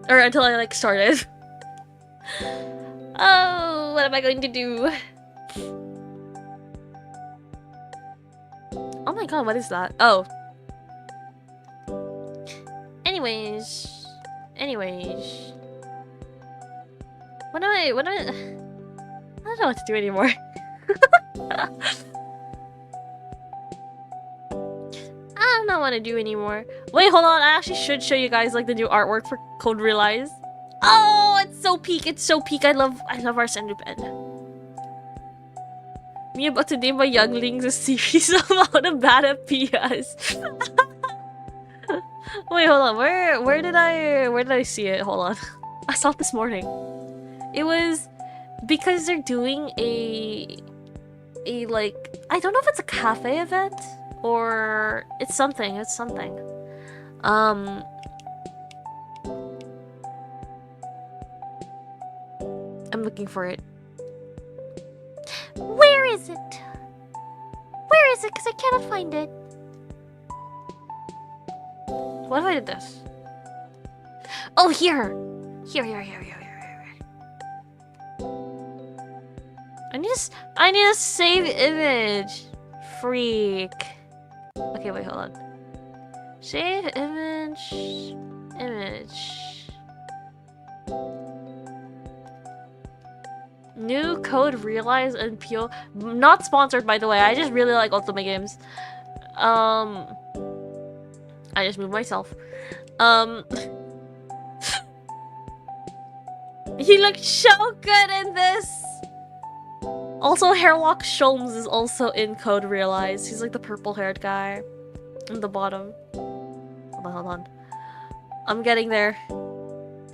Or until I like start it. Oh, what am I going to do? Oh my god, what is that? Oh. Anyways. I don't know what to do anymore. I don't know what to do anymore. Wait, hold on. I actually should show you guys like the new artwork for Code Realize. Oh, it's so peak. It's so peak. I love Arsene Lupin. Me about to name my younglings a series about a bad at PS. Wait, hold on. Where did I see it? Hold on. I saw it this morning. It was because they're doing a like, I don't know if it's a cafe event or it's something. It's something. I'm looking for it. Where is it? Where is it? Because I cannot find it. What if I did this? Oh, here! Here. I need a save image. Freak. Okay, wait, hold on. Save image. New Code Realize and Peel. Not sponsored, by the way. I just really like Ultimate games. I just moved myself. He looked so good in this. Also, Hairlock Sholmes is also in Code Realize. He's like the purple-haired guy in the bottom. Hold on. I'm getting there.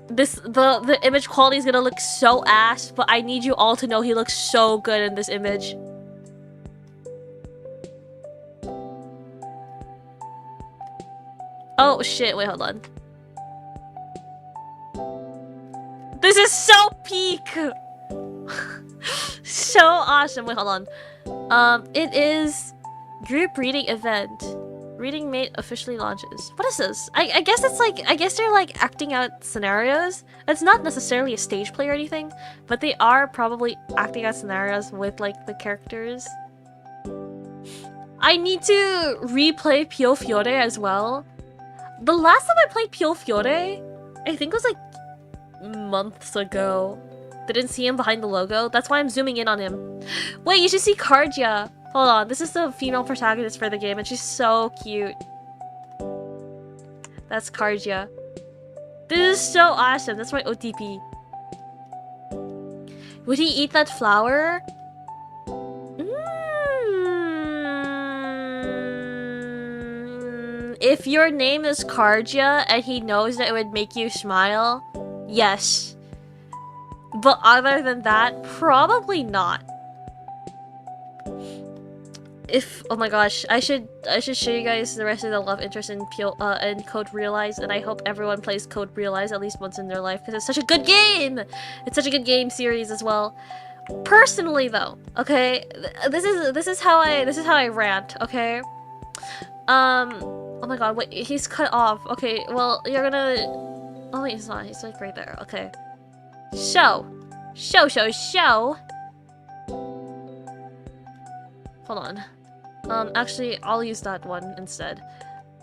The image quality is gonna look so ass, but I need you all to know he looks so good in this image. Oh shit, wait, hold on. This is so peak! So awesome. Wait, hold on. It is group reading event. Reading mate officially launches. What is this? I guess it's like, I guess they're like acting out scenarios. It's not necessarily a stage play or anything, but they are probably acting out scenarios with like the characters. I need to replay Pio Fiore as well. The last time I played Pio Fiore, I think it was like months ago. Didn't see him behind the logo. That's why I'm zooming in on him. Wait, you should see Cardia. Hold on, this is the female protagonist for the game, and she's so cute. That's Cardia. This is so awesome. That's my OTP. Would he eat that flower? If your name is Cardia and he knows that it would make you smile, yes. But other than that, probably not. Oh my gosh, I should show you guys the rest of the love interest in Code Realize, and I hope everyone plays Code Realize at least once in their life because it's such a good game. It's such a good game series as well. Personally, though, okay, this is how I rant. Okay, oh my god, wait, he's cut off. Okay, well you're gonna. Oh wait, he's not. He's like right there. Okay, show. Hold on. Actually, I'll use that one instead.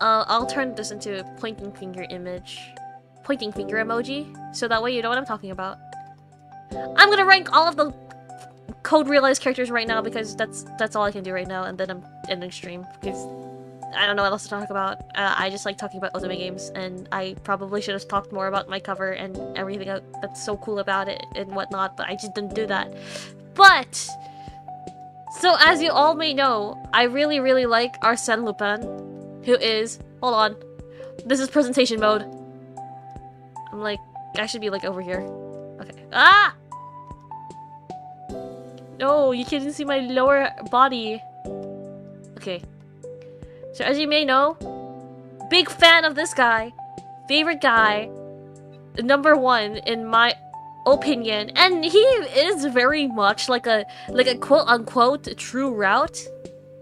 I'll turn this into a pointing finger image. Pointing finger emoji. So that way you know what I'm talking about. I'm gonna rank all of the Code Realize characters right now because that's all I can do right now, and then I'm ending stream because I don't know what else to talk about. I just like talking about Ultimate games, and I probably should have talked more about my cover and everything that's so cool about it and whatnot, but I just didn't do that. But, so as you all may know, I really, really like Arsene Lupin, who is, hold on, this is presentation mode. I'm like, I should be like over here. Okay. Ah! No, you can't see my lower body. Okay. So as you may know, big fan of this guy, favorite guy, #1 in my opinion, and he is very much like a quote-unquote true route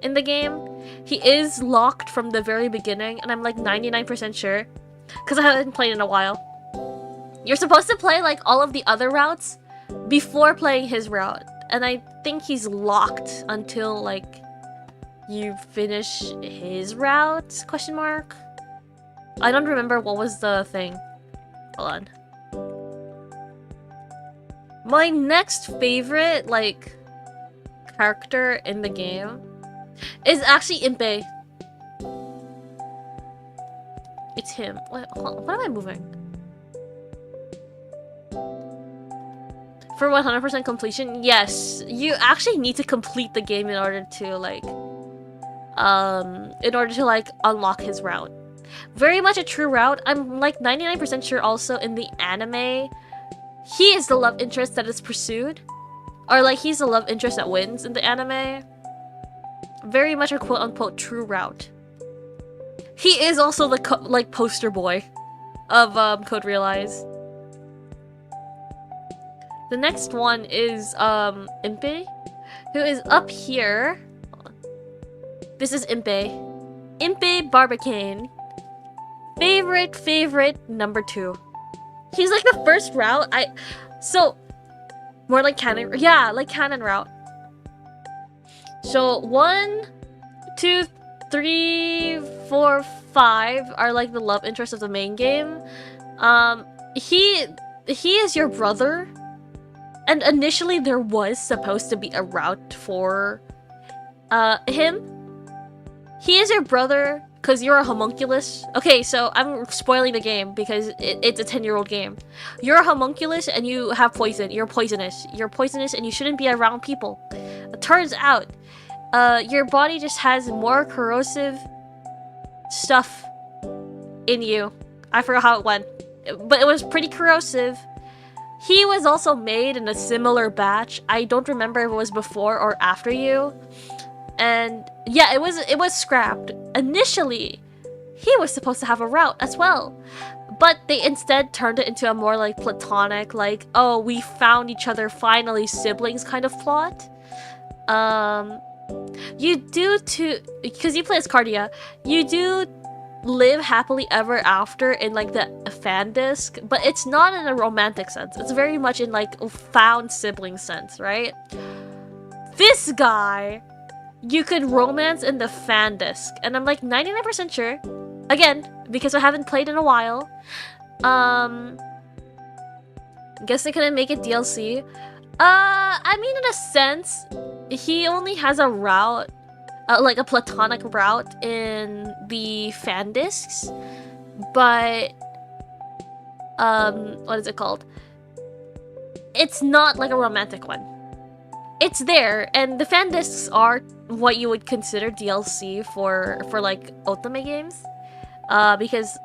in the game. He is locked from the very beginning, and I'm like 99% sure, because I haven't played in a while. You're supposed to play like all of the other routes before playing his route, and I think he's locked until like you finish his route? Question mark? I don't remember what was the thing. Hold on. My next favorite, like, character in the game is actually Impe. It's him. What am I moving? For 100% completion, yes. You actually need to complete the game in order to, like, unlock his route. Very much a true route. I'm, like, 99% sure also in the anime, he is the love interest that is pursued. Or, like, he's the love interest that wins in the anime. Very much a quote-unquote true route. He is also the, like, poster boy of, Code Realize. The next one is, Impe, who is up here. This is Impe. Impe Barbacane. Favorite number 2. He's like the first route. So, more like canon. Yeah, like canon route. So, 1, 2, 3, 4, 5 are like the love interest of the main game. He is your brother. And initially there was supposed to be a route for him. He is your brother because you're a homunculus. Okay, so I'm spoiling the game because it's a 10-year-old game. You're a homunculus and you have poison. You're poisonous. You're poisonous and you shouldn't be around people. It turns out, your body just has more corrosive stuff in you. I forgot how it went, but it was pretty corrosive. He was also made in a similar batch. I don't remember if it was before or after you. And yeah, it was scrapped. Initially, he was supposed to have a route as well. But they instead turned it into a more like platonic, like, oh, we found each other finally siblings kind of plot. You do because you play as Cardia, you do live happily ever after in like the fan disc, but it's not in a romantic sense. It's very much in like found sibling sense, right? This guy, you could romance in the fan disc, and I'm like 99% sure, again, because I haven't played in a while. Guess they couldn't make it DLC. I mean, in a sense, he only has a route, like a platonic route in the fan discs, but what is it called? It's not like a romantic one. It's there, and the fan discs are what you would consider DLC for like otome games, because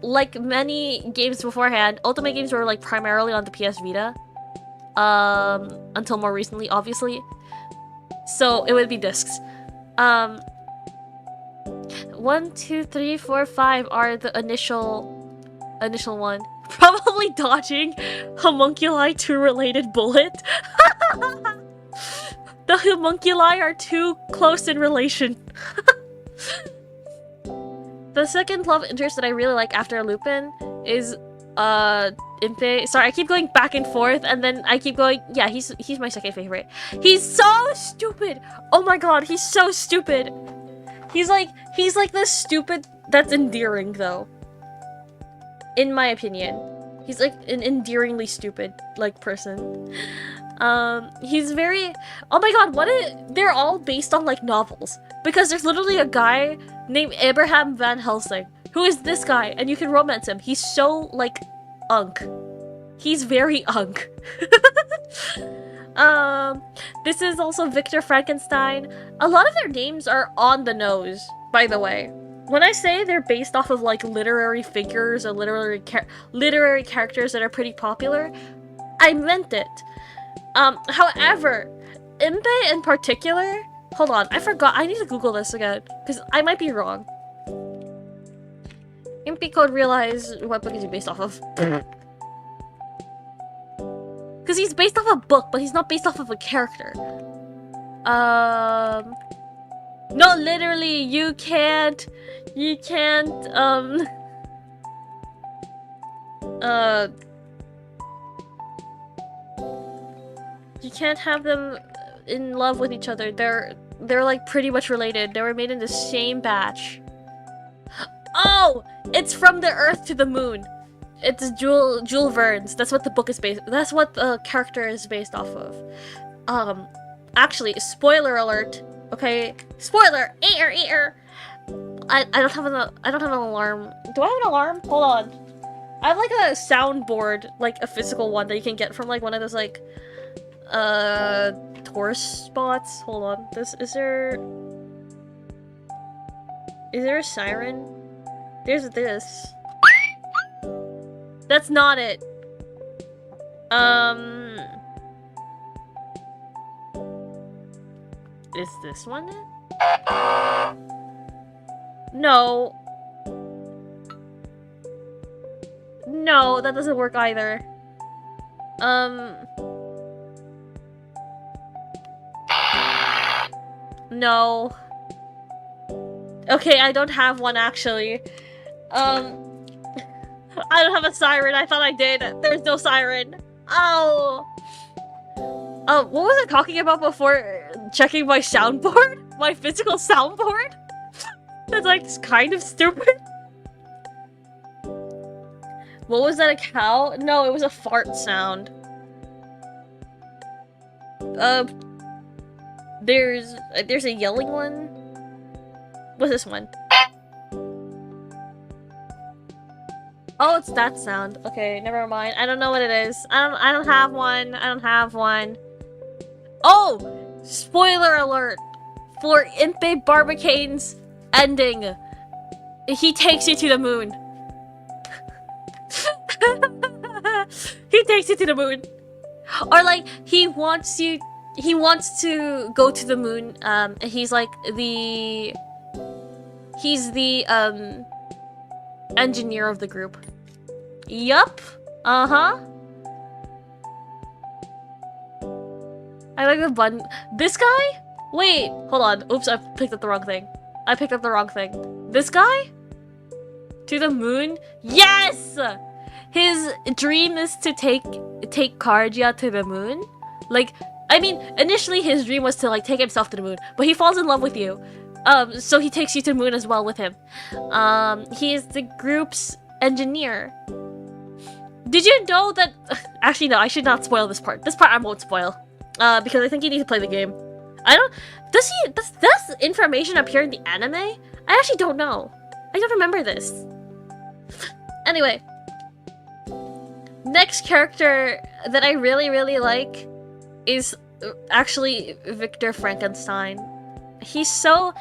like many games beforehand, otome games were like primarily on the PS Vita, until more recently, obviously. So it would be discs. 1, 2, 3, 4, 5 are the initial one. Probably dodging homunculi 2 related bullet. The homunculi are too close in relation. The second love interest that I really like after Lupin is Impe. Sorry, I keep going back and forth, and then I keep going. Yeah, he's my second favorite. He's so stupid. Oh my god, he's so stupid. He's like the stupid that's endearing though. In my opinion, he's like an endearingly stupid like person. He's very. Oh my god, they're all based on like novels, because there's literally a guy named Abraham Van Helsing who is this guy, and you can romance him. He's so like unk. He's very unk. This is also Victor Frankenstein. A lot of their names are on the nose, by the way. When I say they're based off of like literary figures or literary characters that are pretty popular, I meant it. However, Impe in particular, hold on, I forgot, I need to Google this again, because I might be wrong. Impe Code Realize, what book is he based off of? Because he's based off a book, but he's not based off of a character. No, literally, you can't, you can't have them in love with each other. They're like pretty much related. They were made in the same batch. Oh! It's From the Earth to the Moon. It's Jules Verne's. That's what the book is based. That's what the character is based off of. Actually, spoiler alert. Okay, spoiler. I don't have an alarm. Do I have an alarm? Hold on. I have like a soundboard, like a physical one that you can get from like one of those like tourist spots. Hold on. Is there a siren? There's this. That's not it. Is this one it? No. No, that doesn't work either. No. Okay, I don't have one actually. I don't have a siren. I thought I did. There's no siren. Oh. What was I talking about before checking my soundboard? My physical soundboard? That's like kind of stupid. What was that, a cow? No, it was a fart sound. There's a yelling one. What's this one? Oh, it's that sound. Okay, never mind. I don't know what it is. I don't have one. I don't have one. Oh! Spoiler alert! For Impe Barbicane's ending. He takes you to the moon. He takes you to the moon. Or like, he wants to go to the moon. He's like he's the engineer of the group. Yup. Uh-huh. I like the button. This guy? Wait, hold on. Oops, I picked up the wrong thing. I picked up the wrong thing. This guy? To the moon? Yes! His dream is to take Kardia to the moon. Like, I mean, initially his dream was to like take himself to the moon, but he falls in love with you. So he takes you to the moon as well with him. He is the group's engineer. Did you know that... Actually, no, I should not spoil this part. This part I won't spoil. Because I think you need to play the game. I don't... Does information appear in the anime? I actually don't know. I don't remember this. Anyway. Next character that I really, really like is actually Victor Frankenstein. He's so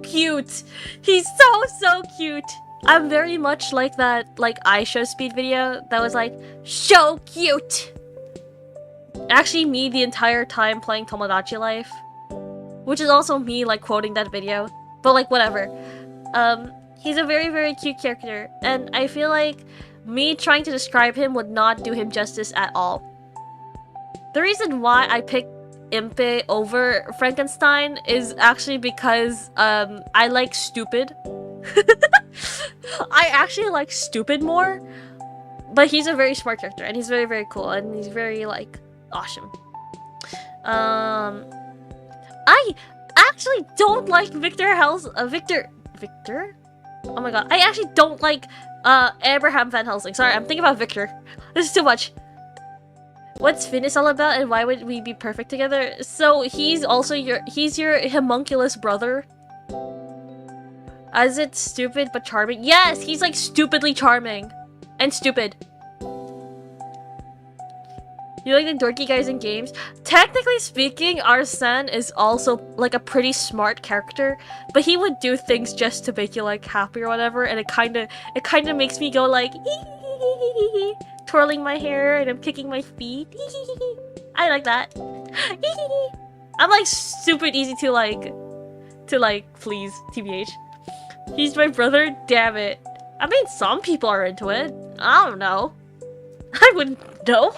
cute. He's so cute. I'm very much like that, like, iShow Speed video that was like, so cute. Actually, me the entire time playing Tomodachi Life. Which is also me, like, quoting that video. But, like, whatever. He's a very, very cute character. And I feel like me trying to describe him would not do him justice at all. The reason why I picked Impe over Frankenstein is actually because, I like stupid. I actually like stupid more. But he's a very smart character. And he's very, very cool. And he's very, like... awesome. I actually don't like Victor? Oh my god. I actually don't like Abraham Van Helsing. Sorry, I'm thinking about Victor. This is too much. What's Finis all about and why would we be perfect together? So he's also your homunculus brother. Is it stupid but charming? Yes, he's like stupidly charming. And stupid. You like the dorky guys in games? Technically speaking, Arsene is also like a pretty smart character, but he would do things just to make you like happy or whatever, and it kind of makes me go like twirling my hair and I'm kicking my feet. I like that. I'm like stupid easy to please, TBH. He's my brother, damn it. I mean, some people are into it. I don't know. I wouldn't know.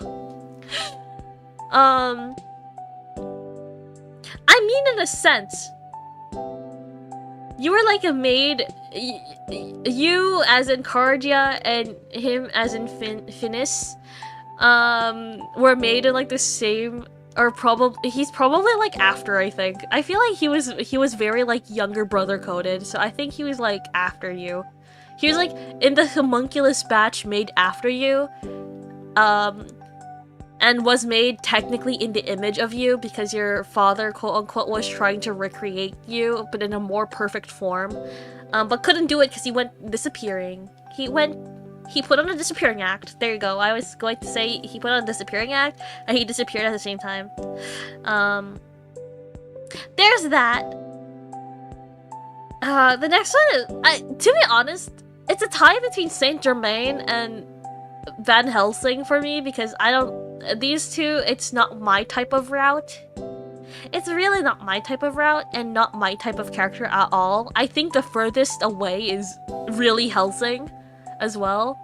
I mean, in a sense, you were like a maid. You as in Cardia and him as in Finis, were made in like the same Or probably he's probably like after, I think. I feel like he was very like younger brother coded, so I think he was like after you. He was like in the homunculus batch made after you. And was made technically in the image of you because your father, quote-unquote, was trying to recreate you, but in a more perfect form. But couldn't do it because he went disappearing. He put on a disappearing act. There you go. I was going to say he put on a disappearing act, and he disappeared at the same time. There's that. The next one is, to be honest, it's a tie between Saint Germain and Van Helsing for me because these two, it's not my type of route. It's really not my type of route and not my type of character at all. I think the furthest away is really Helsing as well.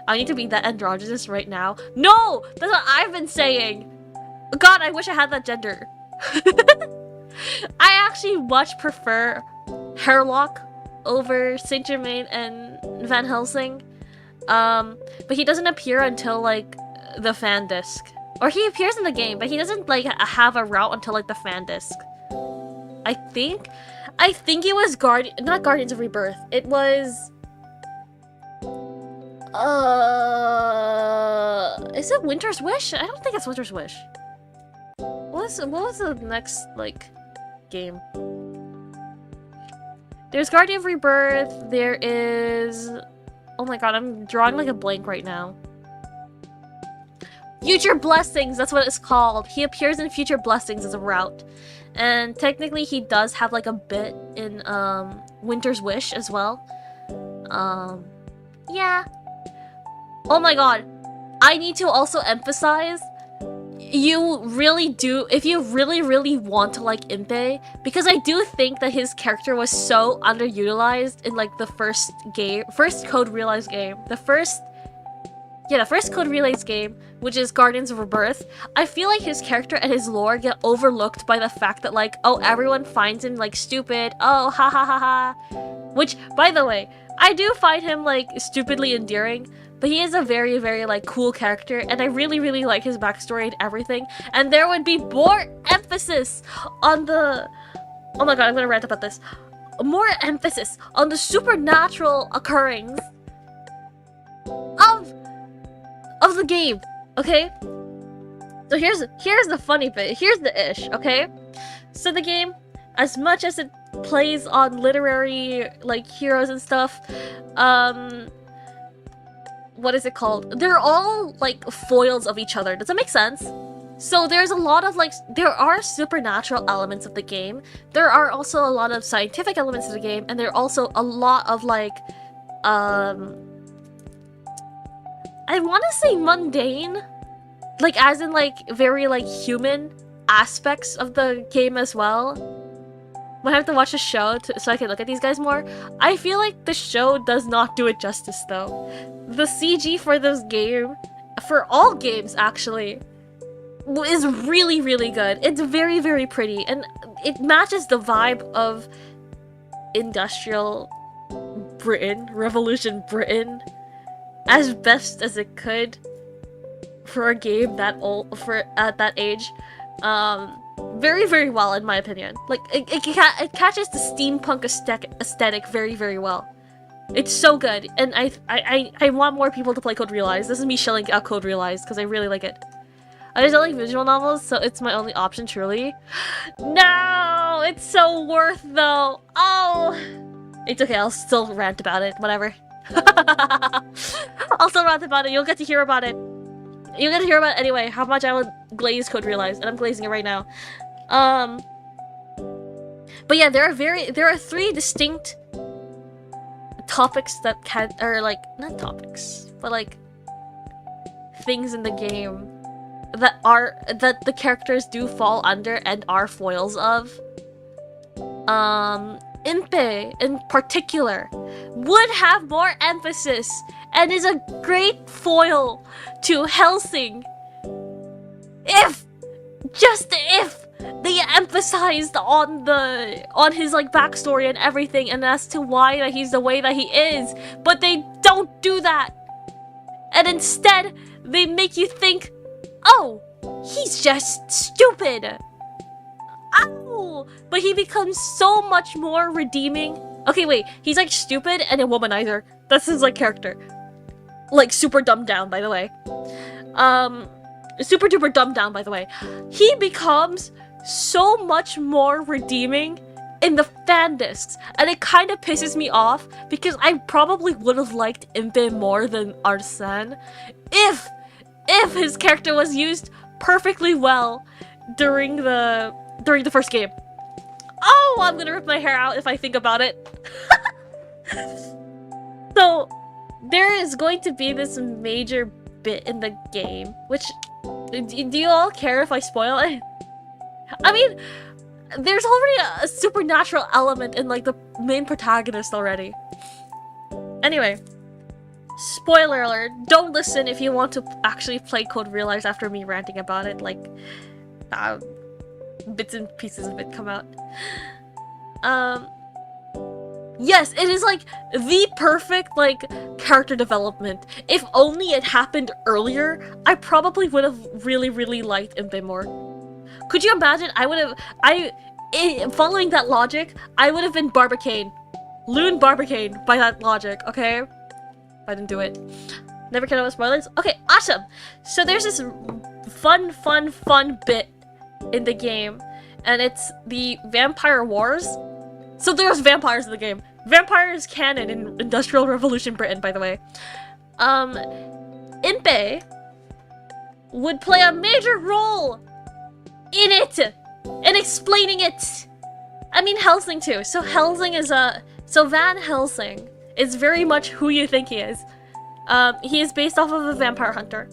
I need to be that androgynous right now. No! That's what I've been saying! God, I wish I had that gender. I actually much prefer Hairlock over Saint Germain and Van Helsing. But he doesn't appear until like the fan disc. Or he appears in the game, but he doesn't like have a route until like the fan disc. I think it was not Guardians of Rebirth. It was is it Winter's Wish? I don't think it's Winter's Wish. What was the next like game? There's Guardian of Rebirth, there is, oh my god, I'm drawing like a blank right now. Future Blessings, that's what it's called. He appears in Future Blessings as a route. And technically he does have like a bit in Winter's Wish as well. Yeah. Oh my god. I need to also emphasize, you really do, if you really want to like Impe, because I do think that his character was so underutilized in like the first Code Realized game. The first Code Realized game, which is Guardians of Rebirth. I feel like his character and his lore get overlooked by the fact that like, oh, everyone finds him like stupid, oh, ha ha ha ha. Which, by the way, I do find him like stupidly endearing, but he is a very like cool character, and I really like his backstory and everything. And there would be more emphasis on the, oh my god, I'm gonna rant about this. More emphasis on the supernatural occurrings of the game, okay? So here's the funny bit. Here's the ish, okay? So the game, as much as it plays on literary like heroes and stuff, what is it called? They're all like foils of each other. Does that make sense? So there's a lot of like, there are supernatural elements of the game. There are also a lot of scientific elements of the game, and there are also a lot of like, I want to say mundane, like as in like very like human aspects of the game as well. Might have to watch the show so I can look at these guys more. I feel like the show does not do it justice though. The CG for this game, for all games actually, is really good. It's very pretty, and it matches the vibe of industrial Britain, Revolution Britain, as best as it could for a game that old, for at that age. Very well in my opinion. Like it catches the steampunk aesthetic very well. It's so good, and I want more people to play Code Realized. This is me shilling out Code Realized because I really like it. I just don't like visual novels, so it's my only option truly. No, it's so worth though. Oh, it's okay. I'll still rant about it. Whatever. I'll still rant about it. You'll get to hear about it. You'll get to hear about it anyway. How much I would glaze Code Realized, and I'm glazing it right now. But yeah, there are 3 distinct topics that or like, not topics, but like things in the game that the characters do fall under and are foils of. Impe in particular would have more emphasis and is a great foil to Helsing just if they emphasized on his like backstory and everything, and as to why that he's the way that he is, but they don't do that, and instead they make you think, oh, he's just stupid. Ow! But he becomes so much more redeeming. Okay, wait, he's like stupid and a womanizer. That's his like character. Like super dumbed down, by the way. Super duper dumbed down, by the way. He becomes so much more redeeming in the fan discs, and it kind of pisses me off because I probably would have liked Impe more than Arsene if his character was used perfectly well during the first game. Oh, I'm gonna rip my hair out if I think about it. So there is going to be this major bit in the game, which do you all care if I spoil it? I mean, there's already a supernatural element in like the main protagonist already. Anyway, spoiler alert, don't listen if you want to actually play Code Realize after me ranting about it, like bits and pieces of it come out. Yes, it is like the perfect like character development. If only it happened earlier, I probably would have really liked Impe more. Could you imagine? Following that logic, I would have been Barbicane. Lune Barbicane by that logic, okay? I didn't do it. Never cared about spoilers? Okay, awesome! So there's this fun bit in the game, and it's the Vampire Wars. So there's vampires in the game. Vampires canon in Industrial Revolution Britain, by the way. Impe would play a major role in it, and explaining it. I mean Helsing too. So Helsing is so Van Helsing is very much who you think he is. He is based off of a vampire hunter,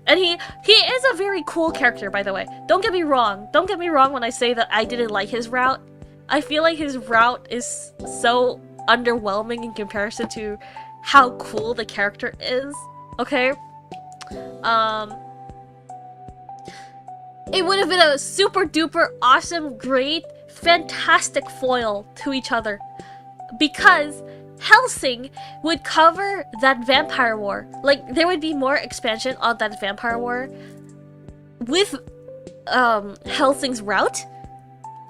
and he is a very cool character, by the way. Don't get me wrong. Don't get me wrong when I say that I didn't like his route. I feel like his route is so underwhelming in comparison to how cool the character is. Okay. It would have been a super duper awesome, great, fantastic foil to each other. Because Helsing would cover that vampire war. Like, there would be more expansion on that vampire war with Helsing's route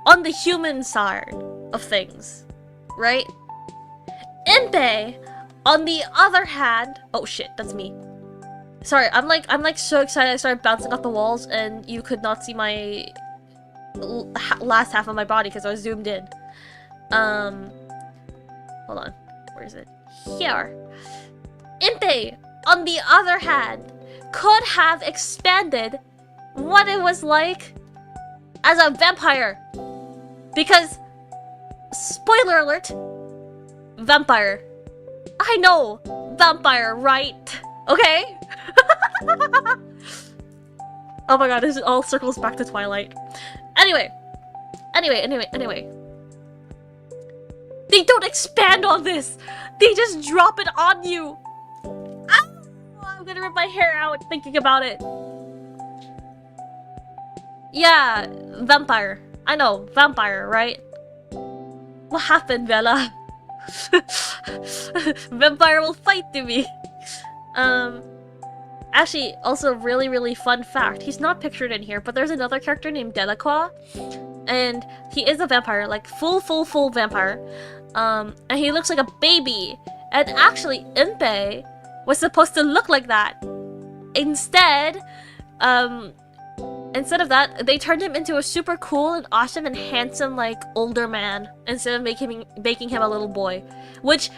on the human side of things, right? Impe, on the other hand, oh shit, that's me. Sorry, I'm like so excited I started bouncing off the walls and you could not see my last half of my body because I was zoomed in. Hold on, where is it? Here. Impe, on the other hand, could have expanded what it was like as a vampire. Because, spoiler alert, vampire. I know, vampire, right? Okay? Oh my god, this all circles back to Twilight. Anyway. They don't expand on this! They just drop it on you! Ow! I'm gonna rip my hair out thinking about it. Yeah, vampire. I know, vampire, right? What happened, Bella? Vampire will fight to me. Actually, also really fun fact. He's not pictured in here, but there's another character named Delacroix, and he is a vampire, like full vampire. And he looks like a baby. And actually, Impe was supposed to look like that. Instead of that, they turned him into a super cool and awesome and handsome, like, older man instead of making him a little boy. Which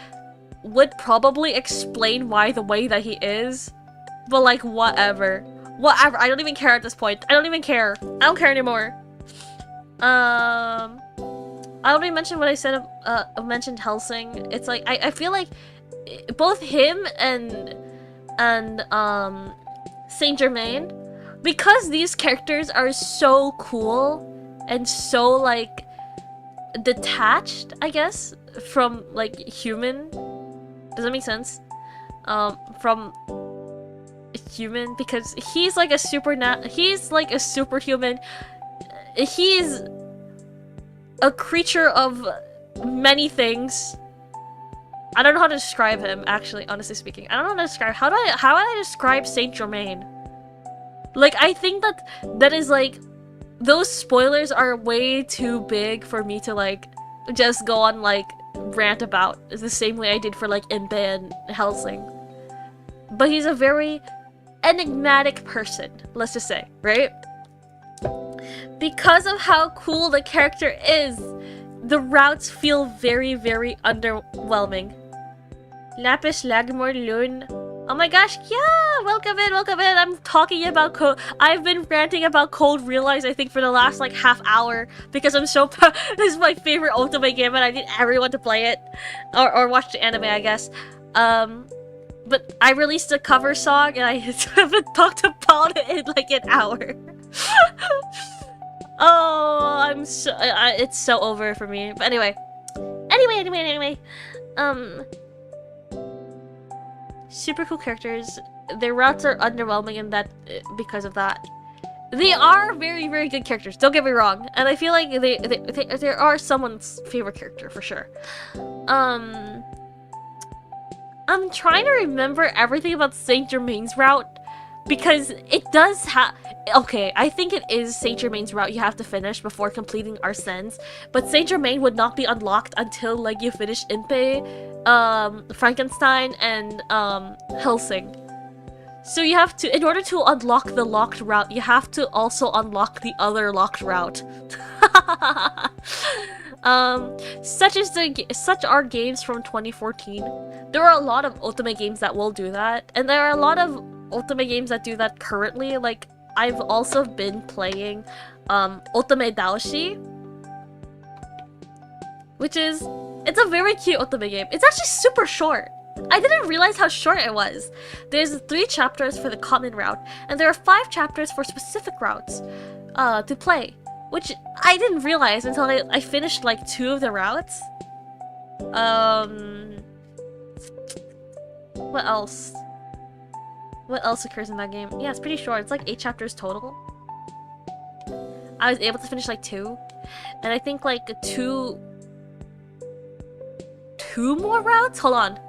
would probably explain why the way that he is. But, like, whatever. Whatever. I don't even care at this point. I don't even care. I don't care anymore. I already mentioned what I said, mentioned Helsing. It's like, I feel like both him and Saint Germain, because these characters are so cool and so, like, detached, I guess, from, like, human. Does that make sense? From human, because he's like a superhuman. He's a creature of many things. I don't know how to describe him, actually, honestly speaking. I don't know how to describe. How do I describe Saint Germain? Like, I think that is like, those spoilers are way too big for me to like just go on like rant about the same way I did for like Impe and Helsing. But he's a very enigmatic person, let's just say, right? Because of how cool the character is, the routes feel very, very underwhelming. Lapis Lagmore Lune. Oh my gosh, yeah! Welcome in, welcome in! I'm talking about I've been ranting about Cold Realize, I think, for the last, like, half hour. Because I'm so this is my favorite ultimate game and I need everyone to play it. Or watch the anime, I guess. But I released a cover song and I haven't talked about it in, like, an hour. Oh, I'm so... it's so over for me. But anyway. Anyway. Super cool characters. Their routes are underwhelming in that because of that. They are very, very good characters. Don't get me wrong, and I feel like they are someone's favorite character for sure. I'm trying to remember everything about Saint Germain's route because it does have. Okay, I think it is Saint Germain's route you have to finish before completing Arsène's, but Saint Germain would not be unlocked until like you finish Impe, Frankenstein, and Helsing. So you have to, in order to unlock the locked route, you have to also unlock the other locked route. Such are games from 2014. There are a lot of Ultimate games that will do that, and there are a lot of Ultimate games that do that currently. Like, I've also been playing Ultimate Daoshi, which is, it's a very cute Ultimate game. It's actually super short. I didn't realize how short it was. There's 3 chapters for the common route, and there are 5 chapters for specific routes to play, which I didn't realize until I finished like 2 of the routes. What else? What else occurs in that game? Yeah, it's pretty short. It's like 8 chapters total. I was able to finish like 2, and I think like 2 more routes? Hold on.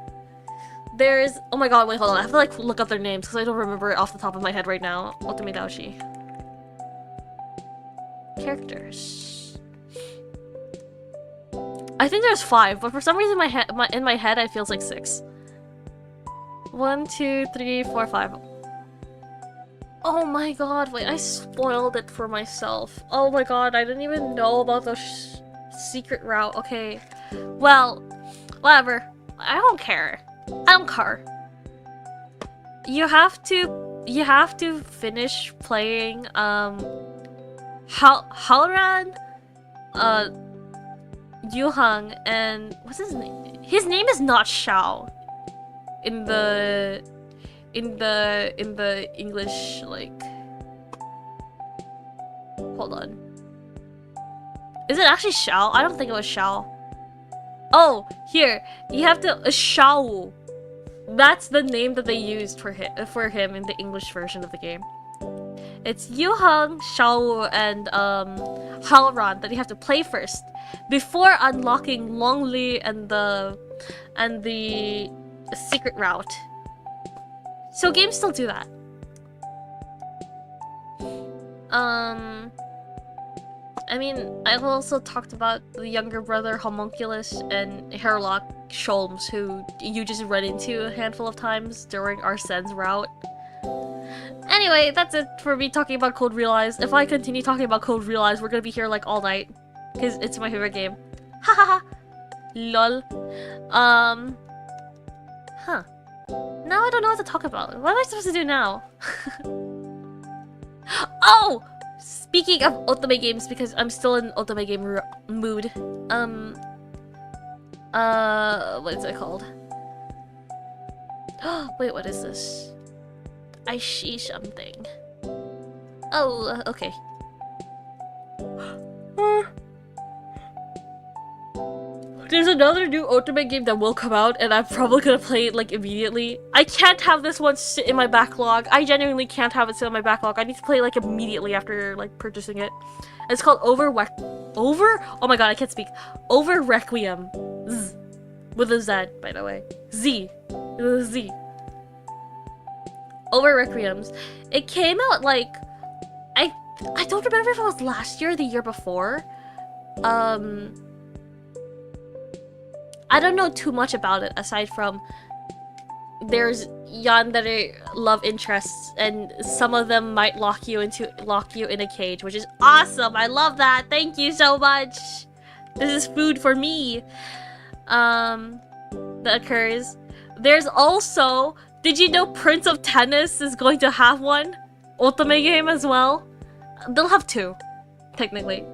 There's... oh my god, wait, hold on. I have to like look up their names because I don't remember it off the top of my head right now. Ultimate Daoshi. Characters. I think there's 5, but for some reason in my head it feels like 6. 1, 2, 3, 4, 5. Oh my god, wait, I spoiled it for myself. Oh my god, I didn't even know about the secret route. Okay, well, whatever. I don't care. I don't care. You have to finish playing Halran, Yuhang, and what's his name? His name is not Xiao in the English, like, hold on. Is it actually Xiao? I don't think it was Xiao. Oh, here. You have to... Xiao. That's the name that they used for him in the English version of the game. It's Yuhang, Xiao, and Halran that you have to play first before unlocking Longli and the secret route. So games still do that. I mean, I've also talked about the younger brother Homunculus and Hairlock Sholmes, who you just run into a handful of times during Arsène's route. Anyway, that's it for me talking about Cold Realize. If I continue talking about Cold Realize, we're gonna be here like all night, because it's my favorite game. Hahaha. Lol. Huh. Now I don't know what to talk about. What am I supposed to do now? Oh! Speaking of Ultimate games, because I'm still in Ultimate game mood. What is it called? Wait, what is this? I see something. Oh, okay. There's another new Ultimate game that will come out, and I'm probably gonna play it like immediately. I can't have this one sit in my backlog. I genuinely can't have it sit in my backlog. I need to play it like immediately after like purchasing it. It's called Over? Oh my god, I can't speak. Over Requiem. Z. With a Z, by the way. Z. With a Z. over Requiems. It came out like I don't remember if it was last year or the year before. I don't know too much about it aside from there's yandere love interests and some of them might lock you in a cage, which is awesome. I love that. Thank you so much. This is food for me. That occurs. There's also, did you know Prince of Tennis is going to have one otome game as well? They'll have two, technically.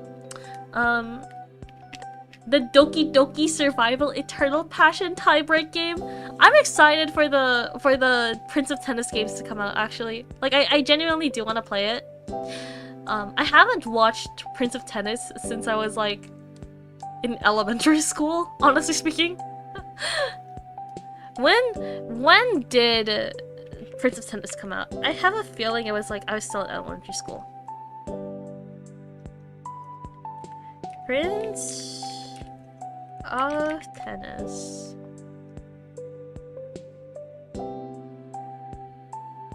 The Doki Doki Survival Eternal Passion tiebreak game. I'm excited for the Prince of Tennis games to come out, actually. Like, I genuinely do want to play it. I haven't watched Prince of Tennis since I was, like, in elementary school, honestly speaking. When did Prince of Tennis come out? I have a feeling it was, like, I was still in elementary school. Prince of Tennis.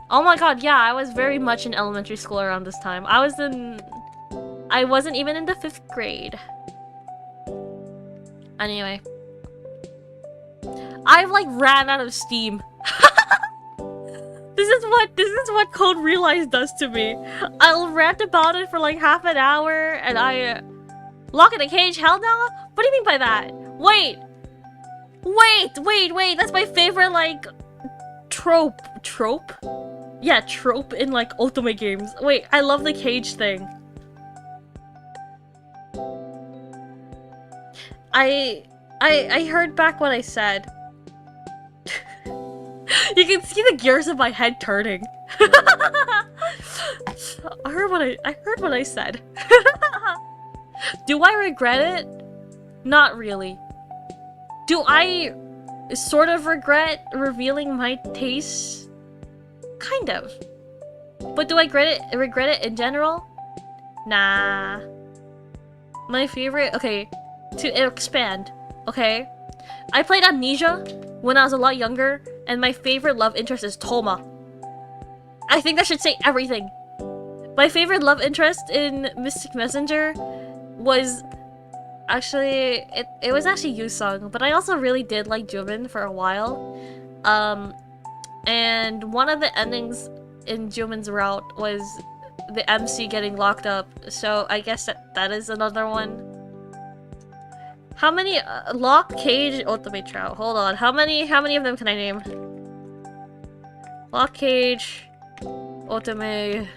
Oh my god, yeah, I was very much in elementary school around this time. I wasn't even in the 5th grade. Anyway. I've like ran out of steam. This is what Code Realize does to me. I'll rant about it for like half an hour and I lock in a cage, hell no? What do you mean by that? Wait, that's my favorite, like, trope? Yeah, trope in, like, otome games. Wait, I love the cage thing. I heard back what I said. You can see the gears of my head turning. I heard what I said. Do I regret it? Not really. Do I sort of regret revealing my tastes? Kind of. But do I regret it in general? Nah. My favorite, okay, to expand, okay? I played Amnesia when I was a lot younger, and my favorite love interest is Toma. I think that should say everything. My favorite love interest in Mystic Messenger was actually, it was actually Yusung, but I also really did like Jumin for a while. And one of the endings in Jumin's route was the MC getting locked up, so I guess that is another one. How many lock cage otome trout? Hold on, how many of them can I name? Lock cage otome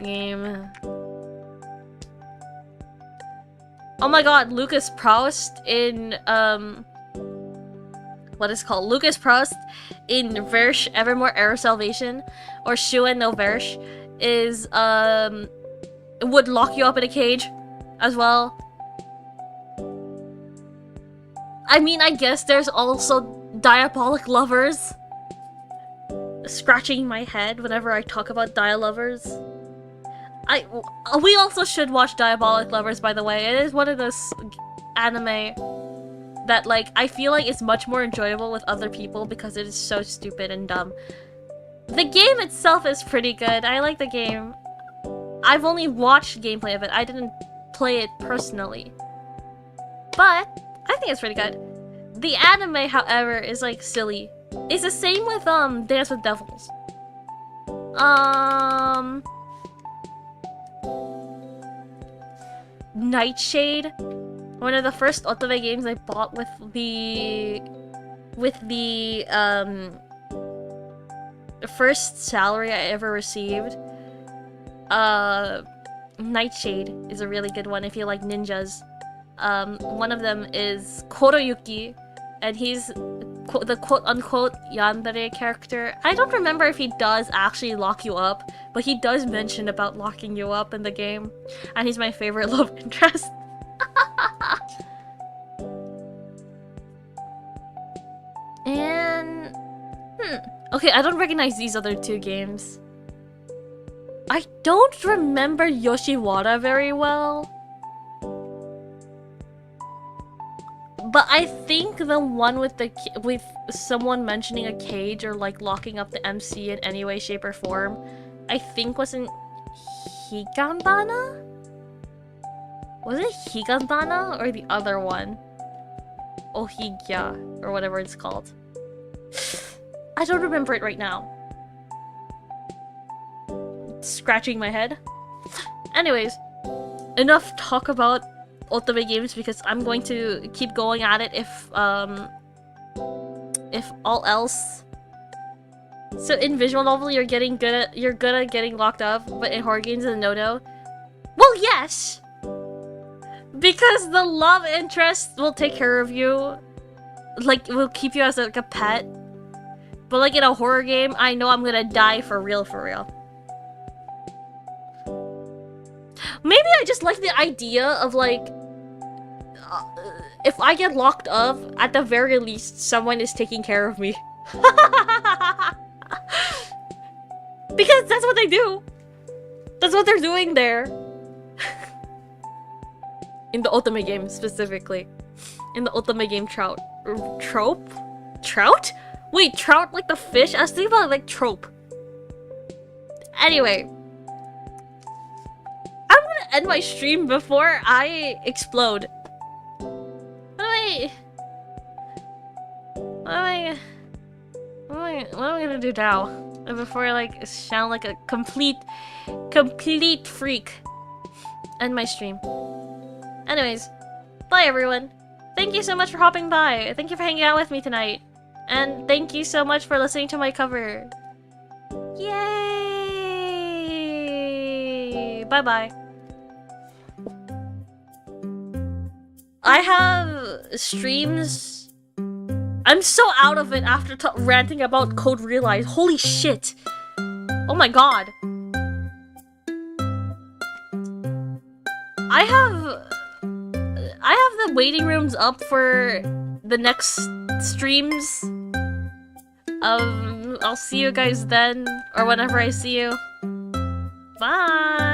game. Oh my god, Lucas Proust in what is called Lucas Proust in Versh Evermore Error Salvation, or Shuen no Versh, is would lock you up in a cage as well. I mean, I guess there's also Diabolic Lovers. Scratching my head whenever I talk about Dia-Lovers. We also should watch Diabolic Lovers, by the way. It is one of those anime that, like, I feel like it's much more enjoyable with other people because it is so stupid and dumb. The game itself is pretty good. I like the game. I've only watched gameplay of it. I didn't play it personally. But I think it's pretty good. The anime, however, is, like, silly. It's the same with, Dance with Devils. Nightshade, one of the first otome games I bought with the first salary I ever received. Nightshade is a really good one if you like ninjas. One of them is Koroyuki, and he's the quote-unquote yandere character. I don't remember if he does actually lock you up, but he does mention about locking you up in the game, and he's my favorite love interest. And okay, I don't recognize these other two games. I don't remember Yoshiwara very well, But I think the one with with someone mentioning a cage or like locking up the MC in any way, shape, or form, I think was in Higandana? Was it Higandana or the other one? Ohigya, or whatever it's called. I don't remember it right now. Scratching my head. Anyways, enough talk about ultimate games because I'm going to keep going at it if all else. So in visual novel you're good at getting locked up, but in horror games it's a no-no. Well, yes! Because the love interest will take care of you. Like, will keep you as like a pet. But like in a horror game, I know I'm gonna die for real, for real. Maybe I just like the idea of like... if I get locked up, at the very least, someone is taking care of me. Because that's what they do. That's what they're doing there. In the ultimate game, specifically. In the ultimate game trope? Trout? Wait, trout like the fish? I was thinking about like trope. Anyway. I'm gonna end my stream before I explode. What am I gonna do now? Before I like sound like a complete freak. End my stream. Anyways, bye everyone. Thank you so much for hopping by. Thank you for hanging out with me tonight. And thank you so much for listening to my cover. Yay! Bye-bye. I have streams. I'm so out of it after ranting about Code Realize. Holy shit. Oh my god. I have the waiting rooms up for the next streams. I'll see you guys then, or whenever I see you. Bye!